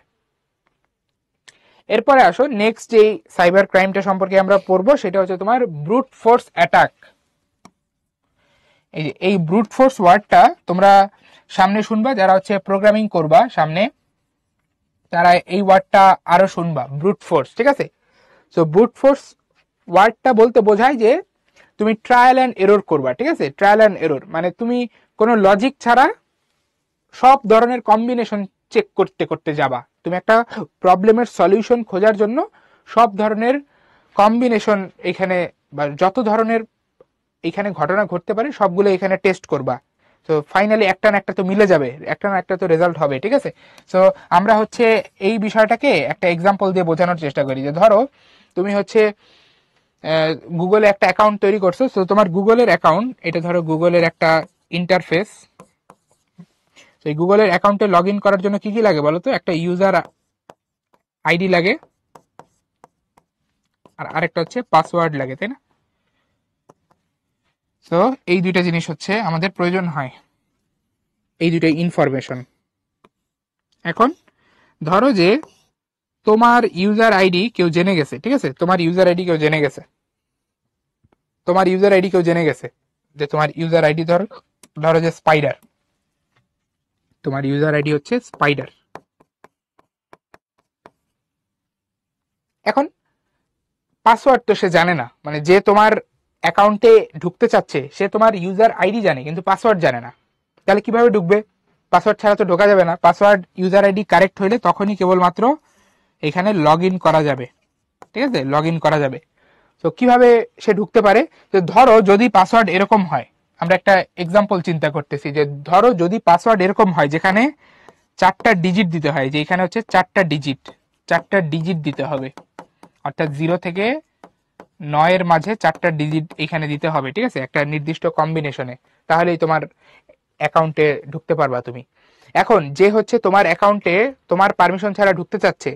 এরপরে আসো নেক্সট যে সাইবার ক্রাইমটা সম্পর্কে আমরা পড়বো, সেটা হচ্ছে তোমার ব্রুট ফোর্স অ্যাটাক। এই যে এই ব্রুট ফোর্স ওয়ার্ডটা তোমরা সামনে শুনবা, যারা হচ্ছে প্রোগ্রামিং করবা সামনে তারা এই ওয়ার্ডটা আরো শুনবা, ব্রুট ফোর্স, ঠিক আছে। সো ব্রুট ফোর্স ওয়ার্ডটা বলতে বোঝায় যে তুমি ট্রায়াল অ্যান্ড এরর করবা, ঠিক আছে। ট্রায়াল অ্যান্ড এরর মানে তুমি কোনো লজিক ছাড়া সব ধরনের কম্বিনেশন চেক করতে করতে যাবা, তুমি একটা প্রবলেমের সলিউশন খোঁজার জন্য সব ধরনের কম্বিনেশন এখানে বা যত ধরনের এখানে ঘটনা ঘটতে পারে সবগুলো এখানে টেস্ট করবা। তো ফাইনালি একটা না একটা তো মিলে যাবে, একটা না একটা তো রেজাল্ট হবে, ঠিক আছে। সো আমরা হচ্ছে এই বিষয়টাকে একটা এক্সাম্পল দিয়ে বোঝানোর চেষ্টা করি, যে ধরো তুমি হচ্ছে গুগলে একটা অ্যাকাউন্ট তৈরি করছো। তো তোমার গুগলের অ্যাকাউন্ট, এটা ধরো গুগলের একটা ইন্টারফেস। এই গুগলের অ্যাকাউন্টে লগ ইন করার জন্য কি কি লাগে বলো তো? একটা ইউজার আইডি লাগে আর আরেকটা হচ্ছে পাসওয়ার্ড লাগে, তাই না? তো এই দুইটা জিনিস হচ্ছে আমাদের প্রয়োজন হয়, এই দুইটা ইনফরমেশন। এখন ধরো যে তোমার ইউজার আইডি কেউ জেনে গেছে, ঠিক আছে, তোমার ইউজার আইডি কেউ জেনে গেছে, তোমার ইউজার আইডি কেউ জেনে গেছে, যে তোমার ইউজার আইডি ধরো ধরো যে স্পাইডার, তোমার ইউজার আইডি হচ্ছে স্পাইডার। এখন পাসওয়ার্ড তো সে জানে না, মানে যে তোমার অ্যাকাউন্টে ঢুকতে চাচ্ছে সে তোমার ইউজার আইডি জানে কিন্তু পাসওয়ার্ড জানে না, তাহলে কিভাবে ঢুকবে? পাসওয়ার্ড ছাড়া তো ঢোকা যাবে না। পাসওয়ার্ড ইউজার আইডি কারেক্ট হইলে তখনই কেবলমাত্র এখানে লগ ইন করা যাবে, ঠিক আছে, লগ ইন করা যাবে। তো কিভাবে সে ঢুকতে পারে? যে ধরো যদি পাসওয়ার্ড এরকম হয়, আমরা একটা এক্সাম্পল চিন্তা করতেছি, যে ধরো যদি পাসওয়ার্ড এরকম হয় যেখানে 4টা ডিজিট দিতে হয়, যে এখানে হচ্ছে 4টা ডিজিট দিতে হবে, অর্থাৎ 0 থেকে 9 মাঝে 4টা ডিজিট এখানে দিতে হবে, ঠিক আছে, একটা নির্দিষ্ট কম্বিনেশনে, তাহলেই তোমার অ্যাকাউন্টে ঢুকতে পারবা তুমি। এখন যে হচ্ছে তোমার অ্যাকাউন্টে তোমার পারমিশন ছাড়া ঢুকতে চাচ্ছে,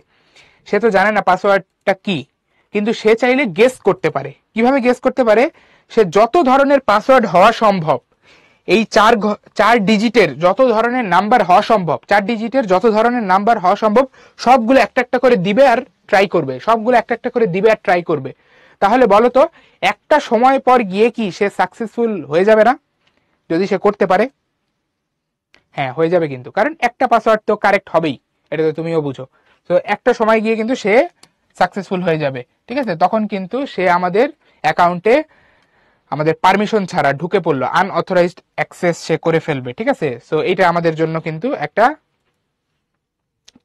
সে তো জানে না পাসওয়ার্ডটা কি, কিন্তু সে চাইলে গেস করতে পারে। কিভাবে গেস করতে পারে? সে যত ধরনের পাসওয়ার্ড হওয়া সম্ভব, এই চার ডিজিটের যত ধরনের নাম্বার হওয়া সম্ভব, 4 ডিজিটের যত ধরনের নাম্বার হওয়া সম্ভব সবগুলো একটা একটা করে দিবে আর ট্রাই করবে, সবগুলো একটা একটা করে দিবে আর ট্রাই করবে। তাহলে বলো তো একটা সময় পর গিয়ে কি সে সাকসেসফুল হয়ে যাবে না যদি সে করতে পারে? হ্যাঁ, হয়ে যাবে, কিন্তু কারণ একটা পাসওয়ার্ড তো কারেক্ট হবেই, এটা তো তুমিও বুঝো। তো একটা সময় গিয়ে কিন্তু সে সাকসেসফুল হয়ে যাবে, ঠিক আছে। তখন কিন্তু সে আমাদের অ্যাকাউন্টে আমাদের পারমিশন ছাড়া ঢুকে পড়লো, আনঅথরাইজড অ্যাক্সেস সে করে ফেলবে, ঠিক আছে। সো এটা আমাদের জন্য কিন্তু একটা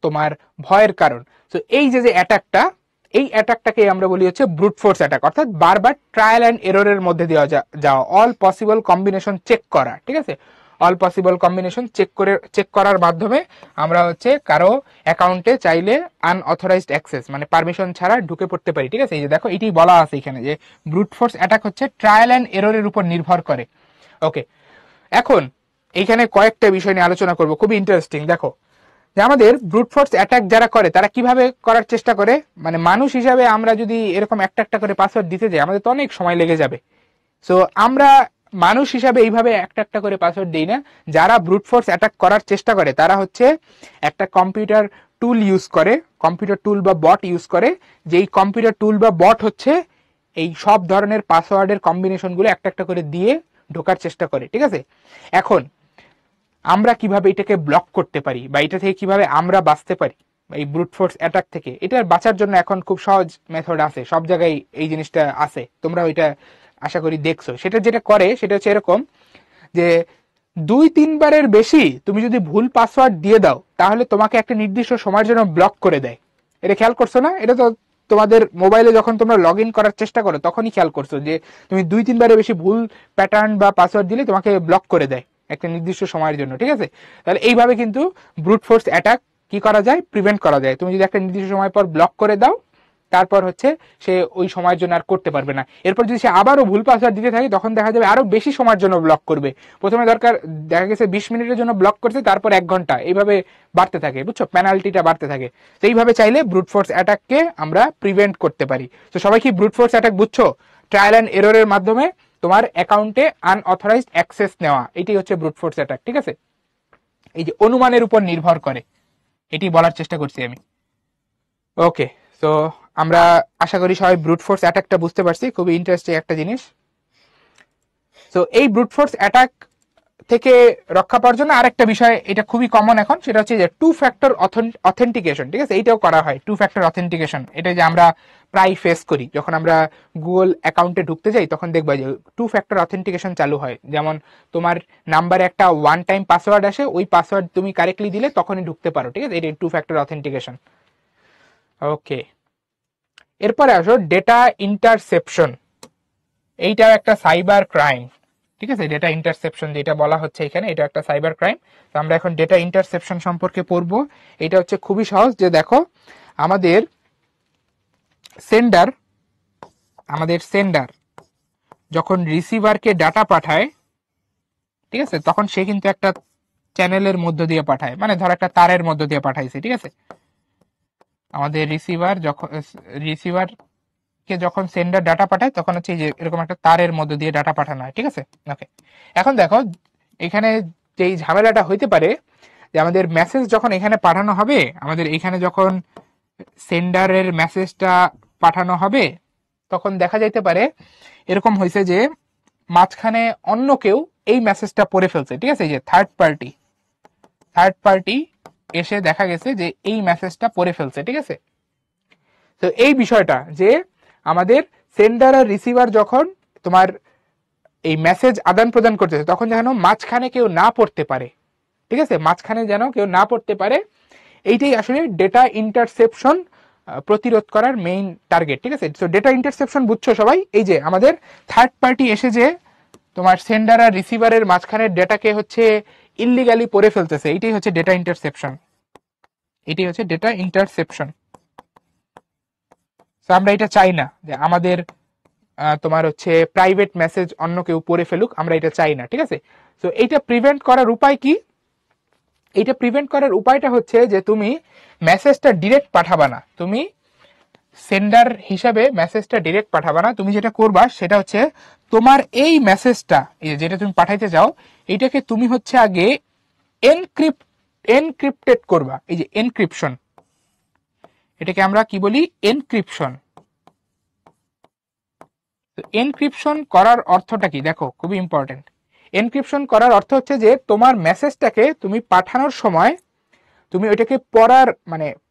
তোমার ভয়ের কারণ। তো এই যে যে অ্যাটাকটা, এই অ্যাটাকটাকে আমরা বলি হচ্ছে ব্রুট ফোর্স অ্যাটাক, অর্থাৎ বারবার ট্রায়াল অ্যান্ড এররের মধ্যে দেওয়া যাওয়া, অল পসিবল কম্বিনেশন চেক করা, ঠিক আছে। অল পসিবল কম্বিনেশন চেক করার মাধ্যমে আমরা হচ্ছে কারো অ্যাকাউন্টে চাইলে আনঅথরাইজড অ্যাক্সেস মানে পারমিশন ছাড়া ঢুকে পড়তে পারি, ঠিক আছে। এই যে দেখো এটি বলা আছে এখানে যে ব্রুট ফোর্স অ্যাটাক হচ্ছে ট্রায়াল অ্যান্ড এররের উপর নির্ভর করে। ওকে, এখন এইখানে কয়েকটা বিষয় নিয়ে আলোচনা করব, খুবই ইন্টারেস্টিং। দেখো যে আমাদের ব্রুট ফোর্স অ্যাটাক যারা করে তারা কিভাবে করার চেষ্টা করে, মানে মানুষ হিসাবে আমরা যদি এরকম একটা একটা করে পাসওয়ার্ড দিতে যাই আমাদের তো অনেক সময় লেগে যাবে। সো আমরা মানুষ হিসাবে এইভাবে একটা একটা করে পাসওয়ার্ড দিই না। যারা ব্রুট ফোর্স অ্যাটাক করার চেষ্টা করে তারা হচ্ছে একটা কম্পিউটার টুল ইউজ করে, কম্পিউটার টুল বা বট ইউজ করে, যেই কম্পিউটার টুল বা বট হচ্ছে এই সব ধরনের পাসওয়ার্ডের কম্বিনেশনগুলো একটা একটা করে দিয়ে ঢোকার চেষ্টা করে, ঠিক আছে। এখন আমরা কিভাবে এটাকে ব্লক করতে পারি বা এটা থেকে কিভাবে আমরা বাঁচতে পারি, এই ব্রুট ফোর্স অ্যাটাক থেকে। এটার বাঁচার জন্য এখন খুব সহজ মেথড আছে, সব জায়গায় এই জিনিসটা আছে, তোমরা ওইটা আশা করি দেখছো। সেটা যেটা করে সেটা হচ্ছে এরকম যে 2-3 বারের বেশি তুমি যদি ভুল পাসওয়ার্ড দিয়ে দাও তাহলে তোমাকে একটা নির্দিষ্ট সময়ের জন্য ব্লক করে দেয়। এটা খেয়াল করছো না? এটা তো তোমাদের মোবাইলে যখন তোমরা লগ ইন করার চেষ্টা করো তখনই খেয়াল করছো যে তুমি 2-3 বারের বেশি ভুল প্যাটার্ন বা পাসওয়ার্ড দিলে তোমাকে ব্লক করে দেয় একটা নির্দিষ্ট সময়ের জন্য, ঠিক আছে? তাহলে এইভাবে কিন্তু ব্রুট ফোর্স অ্যাটাক কি করা যায়, প্রিভেন্ট করা যায়। তুমি যদি একটা নির্দিষ্ট সময় পর ব্লক করে দাও তারপর হচ্ছে সে ওই সময়ের জন্য আর করতে পারবে না। এরপর যদি সে আবারও ভুল পাসওয়ার্ড দিতে থাকে তখন দেখা যাবে আরো বেশি সময়ের জন্য ব্লক করবে। প্রথমে দরকার দেখা গেছে 20 মিনিটের জন্য ব্লক করছে, তারপর 1 ঘন্টা, এইভাবে বাড়তে থাকে, বুঝছো? পেনাল্টিটা বাড়তে থাকে। তো এইভাবে চাইলে ব্রুট ফোর্স অ্যাটাককে আমরা প্রিভেন্ট করতে পারি। তো সবাই কি ব্রুট ফোর্স অ্যাটাক বুঝছো? ট্রায়াল অ্যান্ড এররের মাধ্যমে তোমার অ্যাকাউন্টে আনঅথরাইজড অ্যাক্সেস নেওয়া, এটাই হচ্ছে ব্রুট ফোর্স অ্যাটাক, ঠিক আছে? এই যে অনুমানের উপর নির্ভর করে, এটি বলার চেষ্টা করছি আমি। ওকে, তো আমরা আশা করি সবাই ব্রুট ফোর্স অ্যাটাকটা বুঝতে পারছি, খুবই ইন্টারেস্টিং একটা জিনিস। তো এই ব্রুট ফোর্স অ্যাটাক থেকে রক্ষা পাওয়ার জন্য আরেকটা বিষয়, এটা খুবই কমন এখন, সেটা হচ্ছে যে 2 ফ্যাক্টর অথেন্টিকেশন, ঠিক আছে? এইটাও করা হয় 2 ফ্যাক্টর অথেন্টিকেশন। এটা যে আমরা প্রায় ফেস করি যখন আমরা গুগল অ্যাকাউন্টে ঢুকতে যাই, তখন দেখবা যে 2 ফ্যাক্টর অথেন্টিকেশন চালু হয়। যেমন তোমার নাম্বারে একটা 1 টাইম পাসওয়ার্ড আসে, ওই পাসওয়ার্ড তুমি কারেক্টলি দিলে তখনই ঢুকতে পারো, ঠিক আছে? এটা 2 ফ্যাক্টর অথেন্টিকেশন। ওকে, এরপরে আসো ডেটা ইন্টারসেপশন। এইটাও একটা সাইবার ক্রাইম, ঠিক আছে? ডেটা ইন্টারসেপশন যেটা বলা হচ্ছে এখানে, এটা একটা সাইবার ক্রাইম। তো আমরা এখন ডেটা ইন্টারসেপশন সম্পর্কে পড়বো। এটা হচ্ছে খুবই সহজ, যে দেখো আমাদের সেন্ডার যখন রিসিভারকে ডাটা পাঠায়, ঠিক আছে, তখন সে কিন্তু একটা চ্যানেলের মধ্য দিয়ে পাঠায়, মানে ধর একটা তারের মধ্য দিয়ে পাঠাইছে, ঠিক আছে? আমাদের রিসিভারকে যখন সেন্ডার ডাটা পাঠায় তখন হচ্ছে যে এরকম একটা তারের মধ্য দিয়ে ডাটা পাঠানো হয়, ঠিক আছে? ওকে, এখন দেখো এখানে যেই ঝামেলাটা হইতে পারে যে আমাদের মেসেজ যখন এখানে পাঠানো হবে, আমাদের এখানে যখন সেন্ডারের মেসেজটা পাঠানো হবে তখন দেখা যাইতে পারে এরকম হয়েছে যে মাঝখানে অন্য কেউ এই মেসেজটা পড়ে ফেলছে, ঠিক আছে? এই যে থার্ড পার্টি এসে দেখা গেছে যে এই মেসেজটা পড়ে ফেলছে, ঠিক আছে? তো এই বিষয়টা যে আমাদের সেন্ডার আর রিসিভার যখন তোমার এই মেসেজ আদান প্রদান করতেছে তখন যেন মাঝখানে কেউ না পড়তে পারে, ঠিক আছে? মাঝখানে যেন কেউ না পড়তে পারে, এইটাই আসলে ডেটা ইন্টারসেপশন প্রতিরোধ করার মেইন টার্গেট, ঠিক আছে? তো ডেটা ইন্টারসেপশন বুঝছো সবাই? এই যে আমাদের থার্ড পার্টি এসে যে তোমার সেন্ডার আর রিসিভারের মাঝখানে ডেটাকে হচ্ছে ইল্লিগালি পড়ে ফেলতেছে, এইটাই হচ্ছে ডেটা ইন্টারসেপশন। তো আমরা এটা চাই না যে আমাদের তোমার হচ্ছে প্রাইভেট মেসেজ অন্য কেউ পড়ে ফেলুক, আমরা এটা চাই না, ঠিক আছে? তো এইটা প্রিভেন্ট করার উপায় কি? এইটা প্রিভেন্ট করার উপায়টা হচ্ছে যে তুমি মেসেজটা ডিরেক্ট পাঠাবা না, তুমি সেন্ডার হিসাবে মেসেজটা ডিরেক্ট পাঠাবা না। তুমি যেটা করবা সেটা হচ্ছে তোমার এই মেসেজটা, যেটা তুমি পাঠাইতে চাও, এইটাকে তুমি হচ্ছে আগে এনক্রিপ্টেড করবা। এই যে এনক্রিপশন, এটাকে আমরা কি বলি? এনক্রিপশন। এনক্রিপশন করার অর্থটা কি দেখো, খুবই ইম্পর্টেন্ট। এনক্রিপশন করার অর্থ হচ্ছে যে তোমার মেসেজটাকে তুমি পাঠানোর সময় তুমি ওইটাকে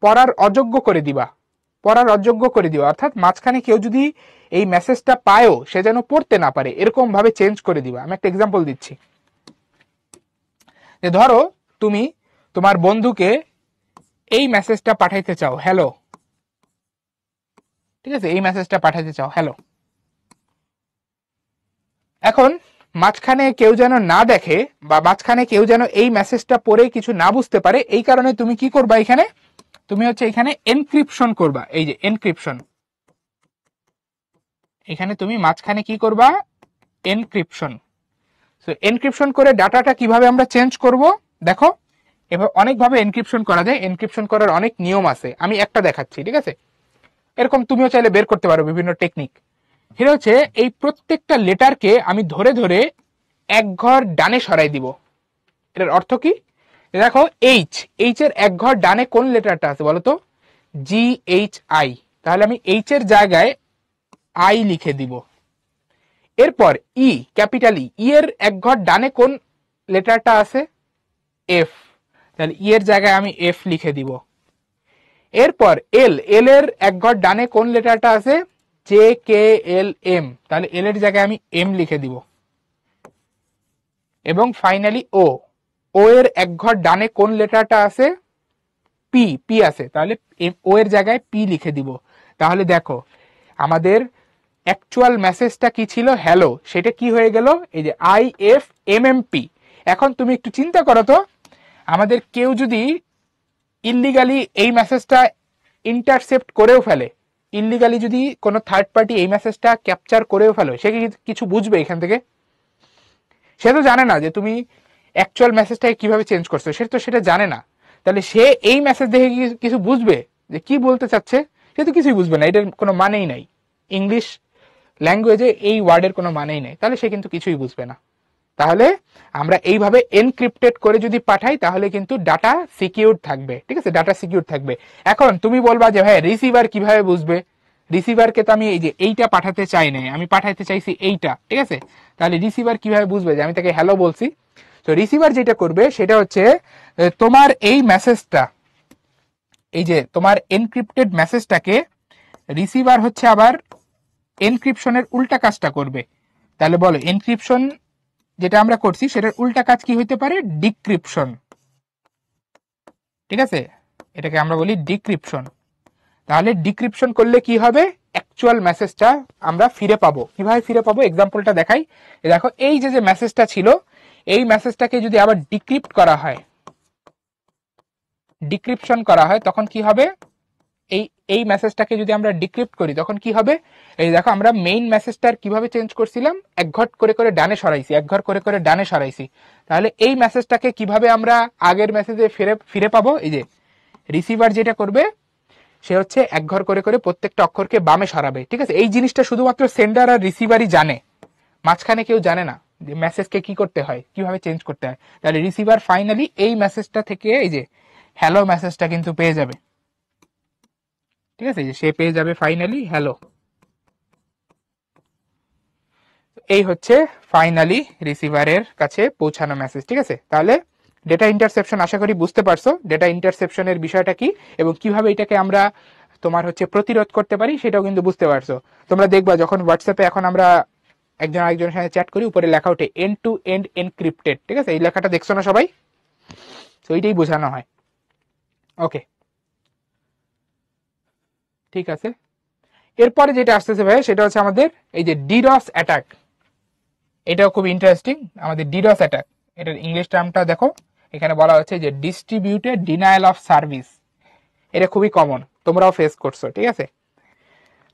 পড়ার অযোগ্য করে দিবা, অর্থাৎ মাঝখানে কেউ যদি এই মেসেজটা পায়ও সে যেন পড়তে না পারে, এরকম ভাবে চেঞ্জ করে দিবা। আমি একটা এক্সাম্পল দিচ্ছি, যে ধরো তুমি তোমার বন্ধুকে এই মেসেজটা পাঠাইতে চাও, হ্যালো, ঠিক আছে? এই মেসেজটা পাঠাইতে চাও, হ্যালো। এখন মাঝখানে কেউ যেন না দেখে বা মাঝখানে কেউ যেন এই মেসেজটা পড়ে কিছু না বুঝতে পারে, এই কারণে তুমি কি করবা? এখানে তুমি হচ্ছে এখানে এনক্রিপশন করবা। এই যে এনক্রিপশন, এখানে তুমি মাঝখানে কি করবা? এনক্রিপশন। সো এনক্রিপশন করে ডাটাটা কিভাবে আমরা চেঞ্জ করব দেখো, এভাবে অনেকভাবে এনক্রিপশন করা যায়। এনক্রিপশন করার অনেক নিয়ম আছে, আমি একটা দেখাচ্ছি, ঠিক আছে? এরকম তুমিও চাইলে বের করতে পারো বিভিন্ন টেকনিক। এটা হচ্ছে এই প্রত্যেকটা লেটারকে আমি ধরে ধরে এক ঘর ডানে সরাই দিব। এটার অর্থ কি? দেখো এইচ এর এক ঘর ডানে কোন লেটারটা আছে বলতো? GHI। তাহলে আমি এইচ এর জায়গায় আই লিখে দিব। এরপর ই, ক্যাপিটাল ই এর এক ঘর ডানে কোন লেটারটা আছে? F। তাহলে ই এর জায়গায় আমি F লিখে দিব। এরপর এল, এল এর এক ঘর ডানে কোন লেটারটা আছে? জে কে এল এম, তাহলে এল এর জায়গায় আমি এম লিখে দিব। এবং ফাইনালি ও, ও এর এক ঘর ডানে কোন লেটারটা আছে? পি, পি আছে, তাহলে ও এর জায়গায় পি লিখে দিব। তাহলে দেখো আমাদের অ্যাকচুয়াল মেসেজটা কি ছিল? হ্যালো, সেটা কি হয়ে গেল? এই যে IFMMP। এখন তুমি একটু চিন্তা করো তো, আমাদের কেউ যদি ইল্লিগালি এই মেসেজটা ইন্টারসেপ্ট করেও ফেলে, ইল্লিগালি যদি কোনো থার্ড পার্টি এই মেসেজটা ক্যাপচার করেও ফেলো, সে কি কিছু বুঝবে এখান থেকে? সে তো জানে না যে তুমি অ্যাকচুয়াল মেসেজটাকে কিভাবে চেঞ্জ করছো, সে তো সেটা জানে না। তাহলে সে এই মেসেজ দেখে কিছু বুঝবে যে কি বলতে চাচ্ছে? সে তো কিছুই বুঝবে না, এটার কোনো মানেই নাই। ইংলিশ ল্যাঙ্গুয়েজে এই ওয়ার্ডের কোনো মানেই নেই, তাহলে সে কিন্তু কিছুই বুঝবে না। তাহলে আমরা এইভাবে এনক্রিপ্টেড করে যদি পাঠাই তাহলে কিন্তু ডাটা সিকিউর থাকবে, ঠিক আছে? ডাটা সিকিউর থাকবে। এখন তুমি বলবা যে ভাই রিসিভার কিভাবে বুঝবে? রিসিভারকে তো আমি এই যে এইটা পাঠাতে চাই নাই, আমি পাঠাতে চাইছি এইটা, ঠিক আছে? তাহলে রিসিভার কিভাবে বুঝবে যে আমি তাকে হ্যালো বলছি? তো রিসিভার যেটা করবে সেটা হচ্ছে তোমার এই মেসেজটা, এই যে তোমার এনক্রিপ্টেড মেসেজটাকে রিসিভার হচ্ছে আবার এনক্রিপশনের উল্টা কাজটা করবে। তাহলে বলো এনক্রিপশন যেটা আমরা করছি সেটার উল্টা কাজ কি হইতে পারে? ডিক্রিপশন, ঠিক আছে? এটাকে আমরা বলি ডিক্রিপশন। তাহলে ডিক্রিপশন করলে কি হবে? অ্যাকচুয়াল মেসেজটা আমরা ফিরে পাবো। কিভাবে ফিরে পাবো? এক্সাম্পলটা দেখাই। দেখো এই যে যে মেসেজটা ছিল, এই মেসেজটাকে যদি আবার ডিক্রিপ্ট করা হয়, ডিক্রিপশন করা হয়, তখন কি হবে? এই এই মেসেজটাকে যদি আমরা ডিক্রিপ্ট করি তখন কি হবে? এই দেখো আমরা মেইন মেসেজটার কিভাবে চেঞ্জ করছিলাম? এক ঘর করে করে ডানে সরাইছি, এক ঘর করে করে ডানে সরাইছি। তাহলে এই মেসেজটাকে কিভাবে আমরা আগের মেসেজে ফিরে পাবো? এই যে রিসিভার যেটা করবে সে হচ্ছে এক ঘর করে করে প্রত্যেকটা অক্ষরকে বামে সরাবে, ঠিক আছে? এই জিনিসটা শুধুমাত্র সেন্ডার আর রিসিভারই জানে, মাঝখানে কেউ জানে না যে মেসেজকে কি করতে হয়, কিভাবে চেঞ্জ করতে হয়। তাহলে রিসিভার ফাইনালি এই মেসেজটা থেকে এই যে হ্যালো মেসেজটা কিন্তু পেয়ে যাবে, ঠিক আছে? সে পেয়ে যাবে ফাইনালি হ্যালো। এই হচ্ছে ফাইনালি রিসিভারের কাছে পৌঁছানো মেসেজ, ঠিক আছে? তাহলে ডেটা ইন্টারসেপশন আশা করি বুঝতে পারছো, ডেটা ইন্টারসেপশনের বিষয়টা কি এবং কিভাবে এটাকে আমরা তোমার হচ্ছে প্রতিরোধ করতে পারি সেটাও কিন্তু বুঝতে পারছো। তোমরা দেখবা যখন হোয়াটসঅ্যাপে এখন আমরা একজন আরেকজনের সাথে চ্যাট করি, উপরে লেখা ওঠে এন্ড টু এন্ড এনক্রিপ্টেড, ঠিক আছে? এই লেখাটা দেখছো না সবাই? তো এইটাই বোঝানো হয়। ওকে, ঠিক আছে। এরপরে যেটা আসতেছে ভাই সেটা হচ্ছে আমাদের এই যে ডিডস অ্যাটাক। এটাও খুব ইন্টারেস্টিং, আমাদের ডিডস অ্যাটাক। এটার ইংলিশ টার্মটা দেখো, এখানে বলা হচ্ছে যে ডিস্ট্রিবিউটেড ডিনায়াল অফ সার্ভিস। এটা খুবই কমন, তোমরাও ফেস করছো, ঠিক আছে?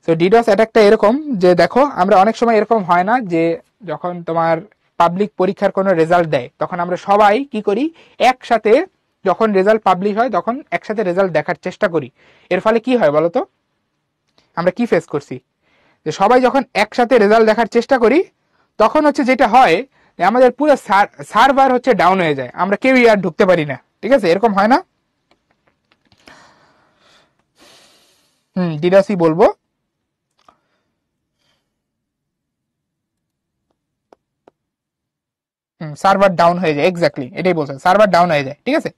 তো ডিডস অ্যাটাকটা এরকম যে দেখো আমরা অনেক সময় এরকম হয় না যে যখন তোমার পাবলিক পরীক্ষার কোনো রেজাল্ট দেয় তখন আমরা সবাই কি করি? একসাথে যখন রেজাল্ট পাবলিশ হয় তখন একসাথে রেজাল্ট দেখার চেষ্টা করি। এর ফলে কি হয় বলতো? আমরা কি ফেস করছি? যে সবাই যখন একসাথে রেজাল্ট দেখার চেষ্টা করি তখন হচ্ছে যেটা হয় যে আমাদের পুরো সার্ভার হচ্ছে ডাউন হয়ে যায়, আমরা কেউই আর ঢুকতে পারি না, ঠিক আছে? এরকম হয় না? ডিডাসই বলবো। সার্ভার ডাউন হয়ে যায়, এক্স্যাক্টলি এটাই বলছে, সার্ভার ডাউন হয়ে যায়, ঠিক আছে?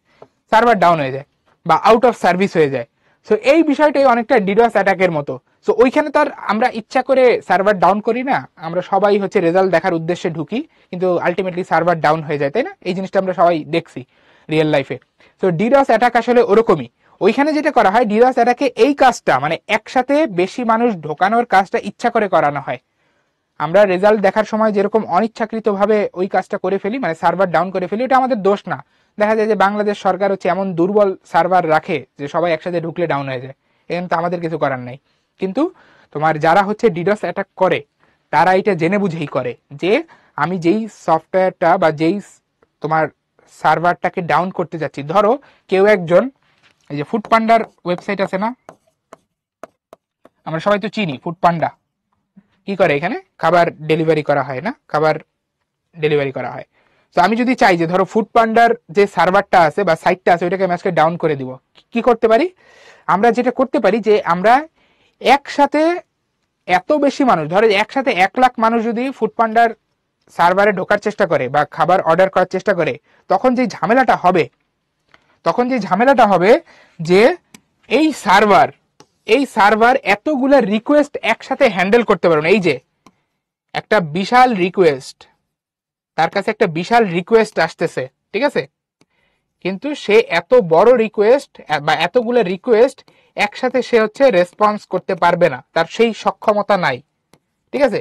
সার্ভার ডাউন হয়ে যায় বা আউট অফ সার্ভিস হয়ে যায়। সো এই বিষয়টাই অনেকটা ডিডস অ্যাটাকের মতো। সো ওইখানে তো আর আমরা ইচ্ছা করে সার্ভার ডাউন করি না, আমরা সবাই হচ্ছে রেজাল্ট দেখার উদ্দেশ্যে ঢুকি, কিন্তু আলটিমেটলি সার্ভার ডাউন হয়ে যায়, তাই না? এই জিনিসটা আমরা সবাই দেখছি রিয়েল লাইফে। সো ডিডস অ্যাটাক আসলে ওরকমই। ওইখানে যেটা করা হয় ডিডস অ্যাটাকে এই কাজটা মানে একসাথে বেশি মানুষ ঢোকানোর কাজটা ইচ্ছা করে করানো হয়। আমরা রেজাল্ট দেখার সময় যেরকম অনিচ্ছাকৃতভাবে ওই কাজটা করে ফেলি, মানে সার্ভার ডাউন করে ফেলি, ওটা আমাদের দোষ না। দেখা যায় যে বাংলাদেশ সরকার হচ্ছে এমন দুর্বল সার্ভার রাখে যে সবাই একসাথে ঢুকলে ডাউন হয়ে যায়, এখানে তো আমাদের কিছু করার নাই। কিন্তু তোমার যারা হচ্ছে ডিডস অ্যাটাক করে তারা এটা জেনে বুঝেই করে যে আমি যেই সফটওয়্যারটা বা যেই তোমার সার্ভারটাকে ডাউন করতে যাচ্ছি, ধরো কেউ একজন এই যে ফুড পান্ডার ওয়েবসাইট আছে না, আমরা সবাই তো চিনি ফুড পান্ডা কি করে, এখানে খাবার ডেলিভারি করা হয় না, খাবার ডেলিভারি করা হয়। তো আমি যদি চাই যে ধরো ফুড পান্ডার যে সার্ভারটা আছে বা সাইটটা আছে ওইটাকে আমি আজকে ডাউন করে দিব, কি করতে পারি? আমরা যেটা করতে পারি যে আমরা একসাথে এত বেশি মানুষ, ধরো একসাথে 1,00,000 মানুষ যদি ফুড পান্ডার সার্ভারে ঢোকার চেষ্টা করে বা খাবার অর্ডার করার চেষ্টা করে, তখন যে ঝামেলাটা হবে যে এই সার্ভার এতগুলা রিকোয়েস্ট একসাথে হ্যান্ডেল করতে পারবে না। এই যে একটা বিশাল রিকোয়েস্ট, তার কাছে একটা বিশাল রিকোয়েস্ট আসতেছে, ঠিক আছে, কিন্তু সে এত বড় রিকোয়েস্ট বা এতগুলো রিকোয়েস্ট একসাথে সে হচ্ছে রেসপন্স করতে পারবে না, তার সেই সক্ষমতা নাই, ঠিক আছে।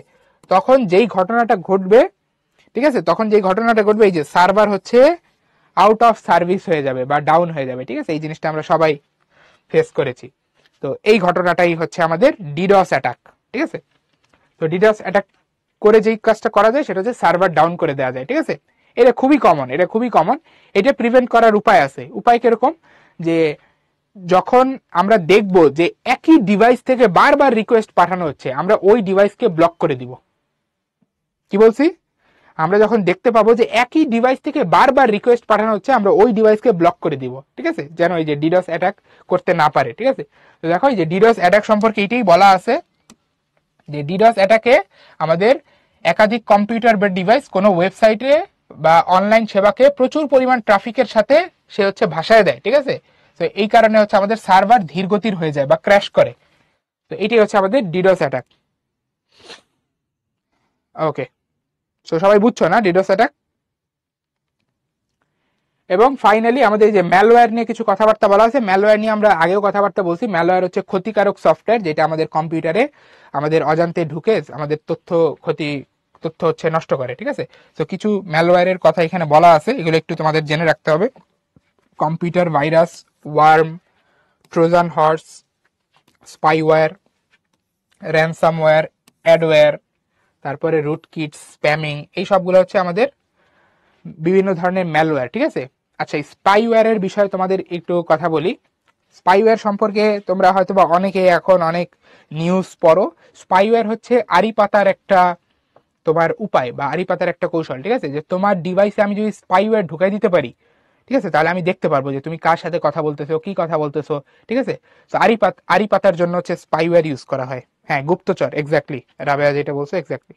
তখন যেই ঘটনাটা ঘটবে, ঠিক আছে, তখন যেই ঘটনাটা ঘটবে, এই যে সার্ভার হচ্ছে আউট অফ সার্ভিস হয়ে যাবে বা ডাউন হয়ে যাবে, ঠিক আছে। এই জিনিসটা আমরা সবাই ফেস করেছি। তো এই ঘটনাটাই হচ্ছে আমাদের ডিডস অ্যাটাক, ঠিক আছে। তো ডিডস অ্যাটাক করে যেই কাজটা করা যায় সেটা হচ্ছে সার্ভার ডাউন করে দেওয়া যায়, ঠিক আছে। এটা খুবই কমন, এটা প্রিভেন্ট করার উপায় আছে। উপায় কিরকম, যে যখন আমরা দেখব যে একই ডিভাইস থেকে বারবার রিকোয়েস্ট পাঠানো হচ্ছে, আমরা ওই ডিভাইসকে ব্লক করে দিব। কি বলছি, আমরা যখন দেখতে পাবো যে একই ডিভাইস থেকে বারবার রিকোয়েস্ট পাঠানো হচ্ছে, আমরা ওই ডিভাইসকে ব্লক করে দিব, ঠিক আছে, যেন এই যে ডিডস অ্যাটাক করতে না পারে, ঠিক আছে। তো দেখো এই যে ডিডস অ্যাটাক সম্পর্কে এটাই বলা আছে যে ডিডস অ্যাটাকে আমাদের একাধিক কম্পিউটার বা ডিভাইস কোনো ওয়েবসাইটে বা অনলাইন সেবাকে প্রচুর পরিমাণ ট্রাফিকের সাথে সে হচ্ছে ভাসায় দেয়, ঠিক আছে। তো এই কারণে হচ্ছে আমাদের সার্ভার ধীরগতির হয়ে যায় বা ক্র্যাশ করে। তো এটাই হচ্ছে আমাদের ডিডস অ্যাটাক। ওকে, তো সবাই বুঝছো না ডিডস অ্যাটাক? এবং ফাইনালি আমাদের এই যে ম্যালওয়্যার নিয়ে কিছু কথাবার্তা বলা হয়েছে। ম্যালওয়্যার নিয়ে আমরা আগেও কথাবার্তা বলছি। ম্যালওয়্যার হচ্ছে ক্ষতিকারক সফটওয়্যার, যেটা আমাদের কম্পিউটারে আমাদের অজান্তে ঢুকে আমাদের তথ্য হচ্ছে নষ্ট করে, ঠিক আছে। তো কিছু ম্যালওয়্যারের কথা এখানে বলা আছে, এগুলো একটু তোমাদের জেনে রাখতে হবে। Computer virus, worm, Trojan horse, spyware, ransomware, adware, তারপরে রুটকিট, স্প্যামিং, এই সবগুলো হচ্ছে আমাদের বিভিন্ন ধরনের ম্যালওয়্যার, ঠিক আছে। আচ্ছা, স্পাইওয়্যারের বিষয়ে তোমাদের একটু কথা বলি। স্পাইওয়্যার সম্পর্কে তোমরা হয়তো বা অনেকে এখন অনেক নিউজ পড়ো। স্পাইওয়্যার হচ্ছে আড়ি পাতার একটা তোমার উপায় বা আড়ি পাতার একটা কৌশল, ঠিক আছে, যে তোমার ডিভাইসে আমি যদি স্পাইওয়্যার ঢুকাই দিতে পারি, ঠিক আছে, তাহলে আমি দেখতে পারবো যে তুমি কার সাথে কথা বলতেছো, কি কথা বলতেছো, ঠিক আছে। তো আড়ি পাতার জন্য হচ্ছে স্পাইওয়্যার ইউজ করা হয়। হ্যাঁ, গুপ্তচর, এক্স্যাক্টলি, রাবেয়া যেটা বলছো এক্স্যাক্টলি,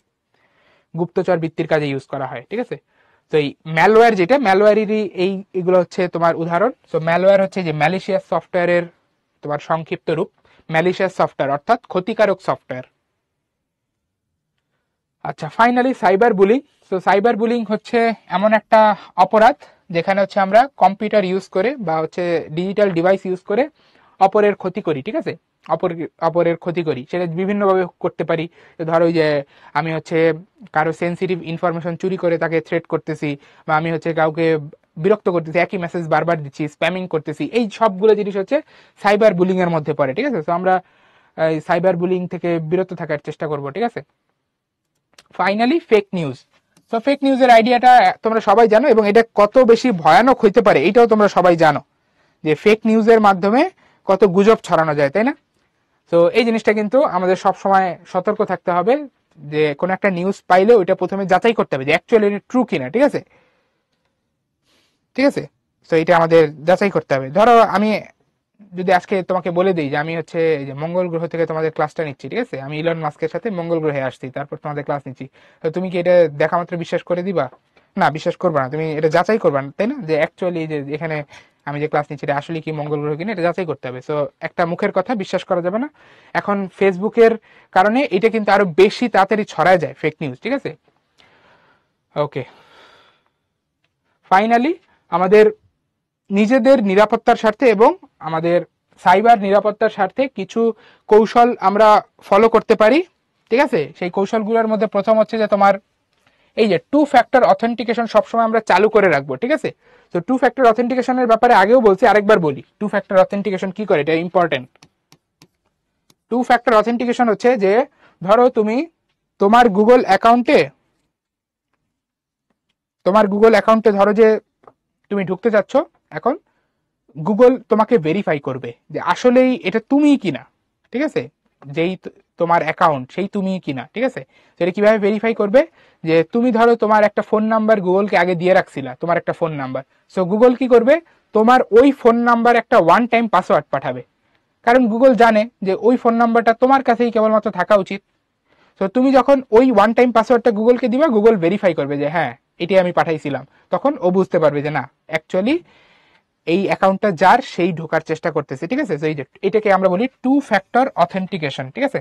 গুপ্তচর বৃত্তির কাজে ইউজ করা হয়, ঠিক আছে। তো এই ম্যালওয়্যার, যেটা ম্যালওয়্যারেরই এগুলো হচ্ছে তোমার উদাহরণ। তো ম্যালওয়্যার হচ্ছে যে ম্যালিশিয়াস সফটওয়্যারের তোমার সংক্ষিপ্ত রূপ। ম্যালিশিয়াস সফটওয়্যার অর্থাৎ ক্ষতিকারক সফটওয়্যার। আচ্ছা, ফাইনালি সাইবার বুলিং। তো সাইবার বুলিং হচ্ছে এমন একটা অপরাধ যেখানে হচ্ছে আমরা কম্পিউটার ইউজ করে বা হচ্ছে ডিজিটাল ডিভাইস ইউজ করে অপরের ক্ষতি করি, ঠিক আছে, অপরের ক্ষতি করি। সেটা বিভিন্নভাবে করতে পারি। ধরো ওই যে আমি হচ্ছে কারো সেন্সিটিভ ইনফরমেশন চুরি করে তাকে থ্রেট করতেছি, বা আমি হচ্ছে কাউকে বিরক্ত করতেছি, একই মেসেজ বারবার দিচ্ছি, স্প্যামিং করতেছি, এই সবগুলো জিনিস হচ্ছে সাইবার বুলিং এর মধ্যে পড়ে, ঠিক আছে। তো আমরা সাইবার বুলিং থেকে বিরত থাকার চেষ্টা করব, ঠিক আছে। Finally fake news. তো ফেক নিউজের আইডিয়াটা তোমরা সবাই জানো, এবং এটা কত বেশি ভয়ানক হইতে পারে এটাও তোমরা সবাই জানো, যে ফেক নিউজের মাধ্যমে কত গুজব ছড়ানো যায়, তাই না? তো এই জিনিসটা কিন্তু আমাদের সব সময় সতর্ক থাকতে হবে, যে কোনো একটা নিউজ পাইলে ওইটা প্রথমে যাচাই করতে হবে যে অ্যাকচুয়ালি এটা ট্রু কিনা, ঠিক আছে, ঠিক আছে। তো এটা আমাদের যাচাই করতে হবে। ধরো আমি যদি আজকে তোমাকে বলে দিই যে আমি হচ্ছে যে মঙ্গল গ্রহ থেকে তোমাদের ক্লাসটা নিচ্ছি, ঠিক আছে, আমি ইলন মাস্কের সাথে মঙ্গল গ্রহে আসছি, তারপর তোমাদের ক্লাস নিচ্ছি, তো তুমি কি এটা দেখা মাত্র বিশ্বাস করে দিবা? না, বিশ্বাস করবা না, তুমি এটা যাচাই করবা না, তাই না, যে অ্যাকচুয়ালি যে এখানে আমি যে ক্লাস নিচ্ছি এটা আসলে কি মঙ্গল গ্রহ কিনা, এটা যাচাই করতে হবে। সো একটা মুখের কথা বিশ্বাস করা যাবে না। এখন ফেসবুকের কারণে এটা কিন্তু আরো বেশি তাড়াতাড়ি ছড়ায় যায় ফেক নিউজ, ঠিক আছে। ওকে, ফাইনালি আমাদের নিজেদের নিরাপত্তার স্বার্থে এবং আমাদের সাইবার নিরাপত্তার স্বার্থে কিছু কৌশল আমরা ফলো করতে পারি, ঠিক আছে। সেই কৌশলগুলোর মধ্যে প্রথম হচ্ছে যে তোমার এই যে 2 ফ্যাক্টর অথেন্টিকেশন সবসময় আমরা চালু করে রাখবো, ঠিক আছে। তো 2 ফ্যাক্টর অথেন্টিকেশনের ব্যাপারে আগেও বলছি, আরেকবার বলি 2 ফ্যাক্টর অথেন্টিকেশন কি করে, এটা ইম্পর্টেন্ট। 2 ফ্যাক্টর অথেন্টিকেশন হচ্ছে যে ধরো তুমি তোমার গুগল অ্যাকাউন্টে ধরো যে তুমি ঢুকতে চাচ্ছ, এখন গুগল তোমাকে ভেরিফাই করবে যে আসলেই এটা তুমিই কিনা, ঠিক আছে, যেই তোমার অ্যাকাউন্ট সেই তুমিই কিনা, ঠিক আছে। সেটা কিভাবে ভেরিফাই করবে, যে তুমি ধরো তোমার একটা ফোন নাম্বার গুগলকে আগে দিয়ে রাখছিলা, তোমার একটা ফোন নাম্বার, সো গুগল কি করবে, তোমার ওই ফোন নাম্বার একটা ওয়ান টাইম পাসওয়ার্ড পাঠাবে, কারণ গুগল জানে যে ওই ফোন নাম্বারটা তোমার কাছেই কেবলমাত্র থাকা উচিত। তো তুমি যখন ওই ওয়ান টাইম পাসওয়ার্ডটা গুগলকে দিবা, গুগল ভেরিফাই করবে যে হ্যাঁ এটি আমি পাঠাইছিলাম, তখন ও বুঝতে পারবে যে না অ্যাকচুয়ালি এই অ্যাকাউন্টটা যার সেই ঢোকার চেষ্টা করতেছে, ঠিক আছে। এই যে এটাকে আমরা বলি টু ফ্যাক্টর অথেন্টিকেশন, ঠিক আছে।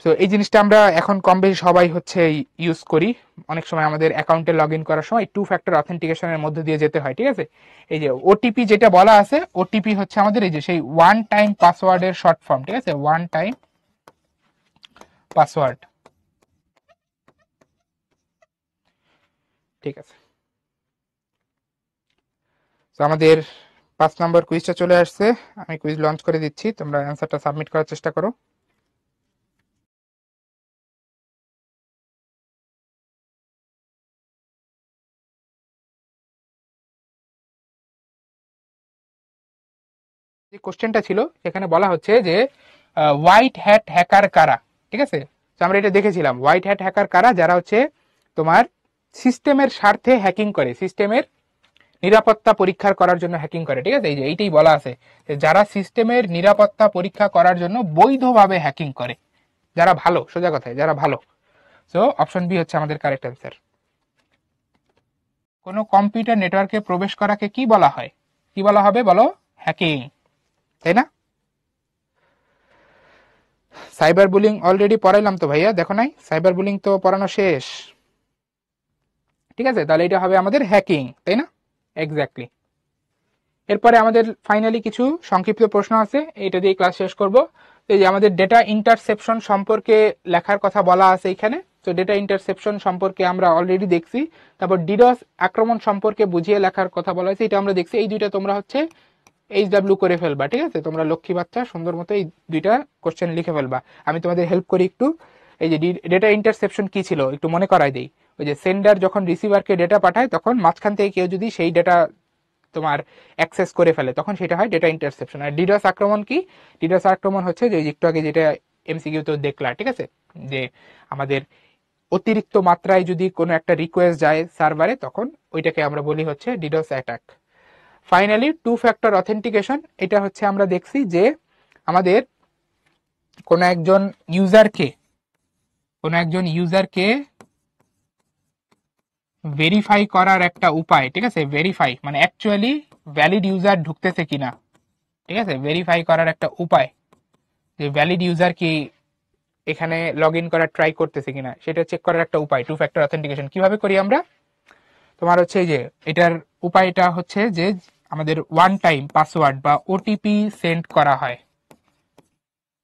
তো এই জিনিসটা আমরা এখন কম বেশি সবাই হচ্ছে ইউজ করি। অনেক সময় আমাদের অ্যাকাউন্টে লগ ইন করার সময় টু ফ্যাক্টর অথেন্টিকেশনের মধ্যে দিয়ে যেতে হয়, ঠিক আছে। এই যে ওটিপি যেটা বলা আছে, ওটিপি হচ্ছে আমাদের এই যে সেই ওয়ান টাইম পাসওয়ার্ডের শর্ট ফর্ম, ঠিক আছে, ওয়ান টাইম পাসওয়ার্ড, ঠিক আছে। তো আমাদের 5 নম্বর কুইজটা চলে আসছে, আমি কুইজ লঞ্চ করে দিচ্ছি, তোমরা অ্যান্সারটা সাবমিট করার চেষ্টা করো। যে কোশ্চেনটা ছিল সেখানে বলা হচ্ছে যে হোয়াইট হ্যাট হ্যাকার কারা, ঠিক আছে। তো আমরা এটা দেখেছিলাম, হোয়াইট হ্যাট হ্যাকার কারা, যারা হচ্ছে তোমার সিস্টেমের স্বার্থে হ্যাকিং করে, সিস্টেমের নিরাপত্তা পরীক্ষা করার জন্য হ্যাকিং করে, ঠিক আছে। এই যে এইটাই বলা আছে যে যারা সিস্টেমের নিরাপত্তা পরীক্ষা করার জন্য বৈধভাবে হ্যাকিং করে, যারা ভালো, সোজা কথায় যারা ভালো। সো অপশন বি হচ্ছে আমাদের কারেক্ট অ্যান্সার। কোনো কম্পিউটার নেটওয়ার্কে প্রবেশ করাকে কি বলা হয়, কি বলা হবে বলো? হ্যাকিং, তাই না? সাইবার বুলিং অলরেডি পড়াইলাম তো ভাইয়া, দেখো নাই? সাইবার বুলিং তো পড়ানো শেষ, ঠিক আছে। তাহলে এটা হবে আমাদের হ্যাকিং, তাই না? এক্স্যাক্টলি। এরপরে আমাদের ফাইনালি কিছু সংক্ষিপ্ত প্রশ্ন আছে, এটা দিয়ে ক্লাস শেষ করব। এই যে আমাদের ডেটা ইন্টারসেপশন সম্পর্কে লেখার কথা বলা আছে এখানে। তো ডেটা ইন্টারসেপশন সম্পর্কে আমরা অলরেডি দেখছি। তারপর ডিডস আক্রমণ সম্পর্কে বুঝিয়ে লেখার কথা বলা হয়েছে, এটা আমরা দেখছি। এই দুইটা তোমরা হচ্ছে HW করে ফেলবা, ঠিক আছে। তোমরা লক্ষ্মী বাচ্চা, সুন্দর মতো এই দুইটা কোশ্চেন লিখে ফেলবা। আমি তোমাদের হেল্প করি একটু। এই যে ডেটা ইন্টারসেপশন কি ছিল একটু মনে করাই দেই। ওই যে সেন্ডার যখন রিসিভারকে ডেটা পাঠায়, তখন মাঝখান থেকে কেউ যদি সেই ডেটা তোমার অ্যাক্সেস করে ফেলে, তখন সেটা হয় ডেটা ইন্টারসেপশন। আর ডিডস আক্রমণ কি? ডিডস আক্রমণ হচ্ছে যে একটু আগে যেটা MCQ তো দেখলা, ঠিক আছে, যে আমাদের অতিরিক্ত মাত্রায় যদি কোনো একটা রিকোয়েস্ট যায় সার্ভারে, তখন ওইটাকে আমরা বলি হচ্ছে DDoS attack. Finally two factor authentication, এটা হচ্ছে আমরা দেখছি যে আমাদের কোনো একজন ইউজারকে ভেরিফাই করার একটা উপায়, ঠিক আছে। ভেরিফাই মানে অ্যাকচুয়ালি ভ্যালিড ইউজার ঢুকতেছে কিনা, ঠিক আছে। ভেরিফাই করার একটা উপায় যে ভ্যালিড ইউজার কি এখানে লগ ইন করার ট্রাই করতেছে কিনা, সেটা চেক করার একটা উপায় টু ফ্যাক্টর অথেন্টিকেশন। কিভাবে করি আমরা? তোমার হচ্ছে এই যে এটার উপায়টা হচ্ছে যে আমাদের ওয়ান টাইম পাসওয়ার্ড বা ওটিপি সেন্ড করা হয়,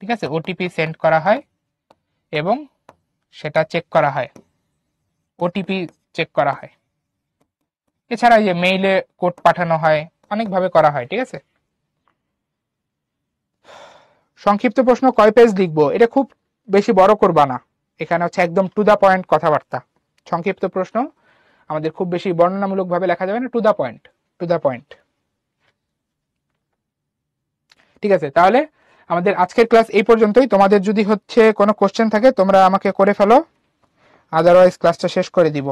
ঠিক আছে। ওটিপি সেন্ড করা হয় এবং সেটা চেক করা হয়, ওটিপি চেক করা হয়। এছাড়া যে মেইলে কোড পাঠানো হয়, অনেকভাবে করা হয়, ঠিক আছে। সংক্ষিপ্ত প্রশ্ন কয় পেজ লিখবো? এটা খুব বেশি বড় করবা না, এখানে হচ্ছে একদম টু দা পয়েন্ট কথাবার্তা। সংক্ষিপ্ত প্রশ্ন আমাদের খুব বেশি বর্ণনামূলক ভাবে লেখা যাবে না, to the point, to the point, ঠিক আছে। তাহলে আমাদের আজকের ক্লাস এই পর্যন্তই। তোমাদের যদি হচ্ছে কোনো কোশ্চেন থাকে তোমরা আমাকে করে ফেলো, আদারওয়াইজ ক্লাসটা শেষ করে দিব।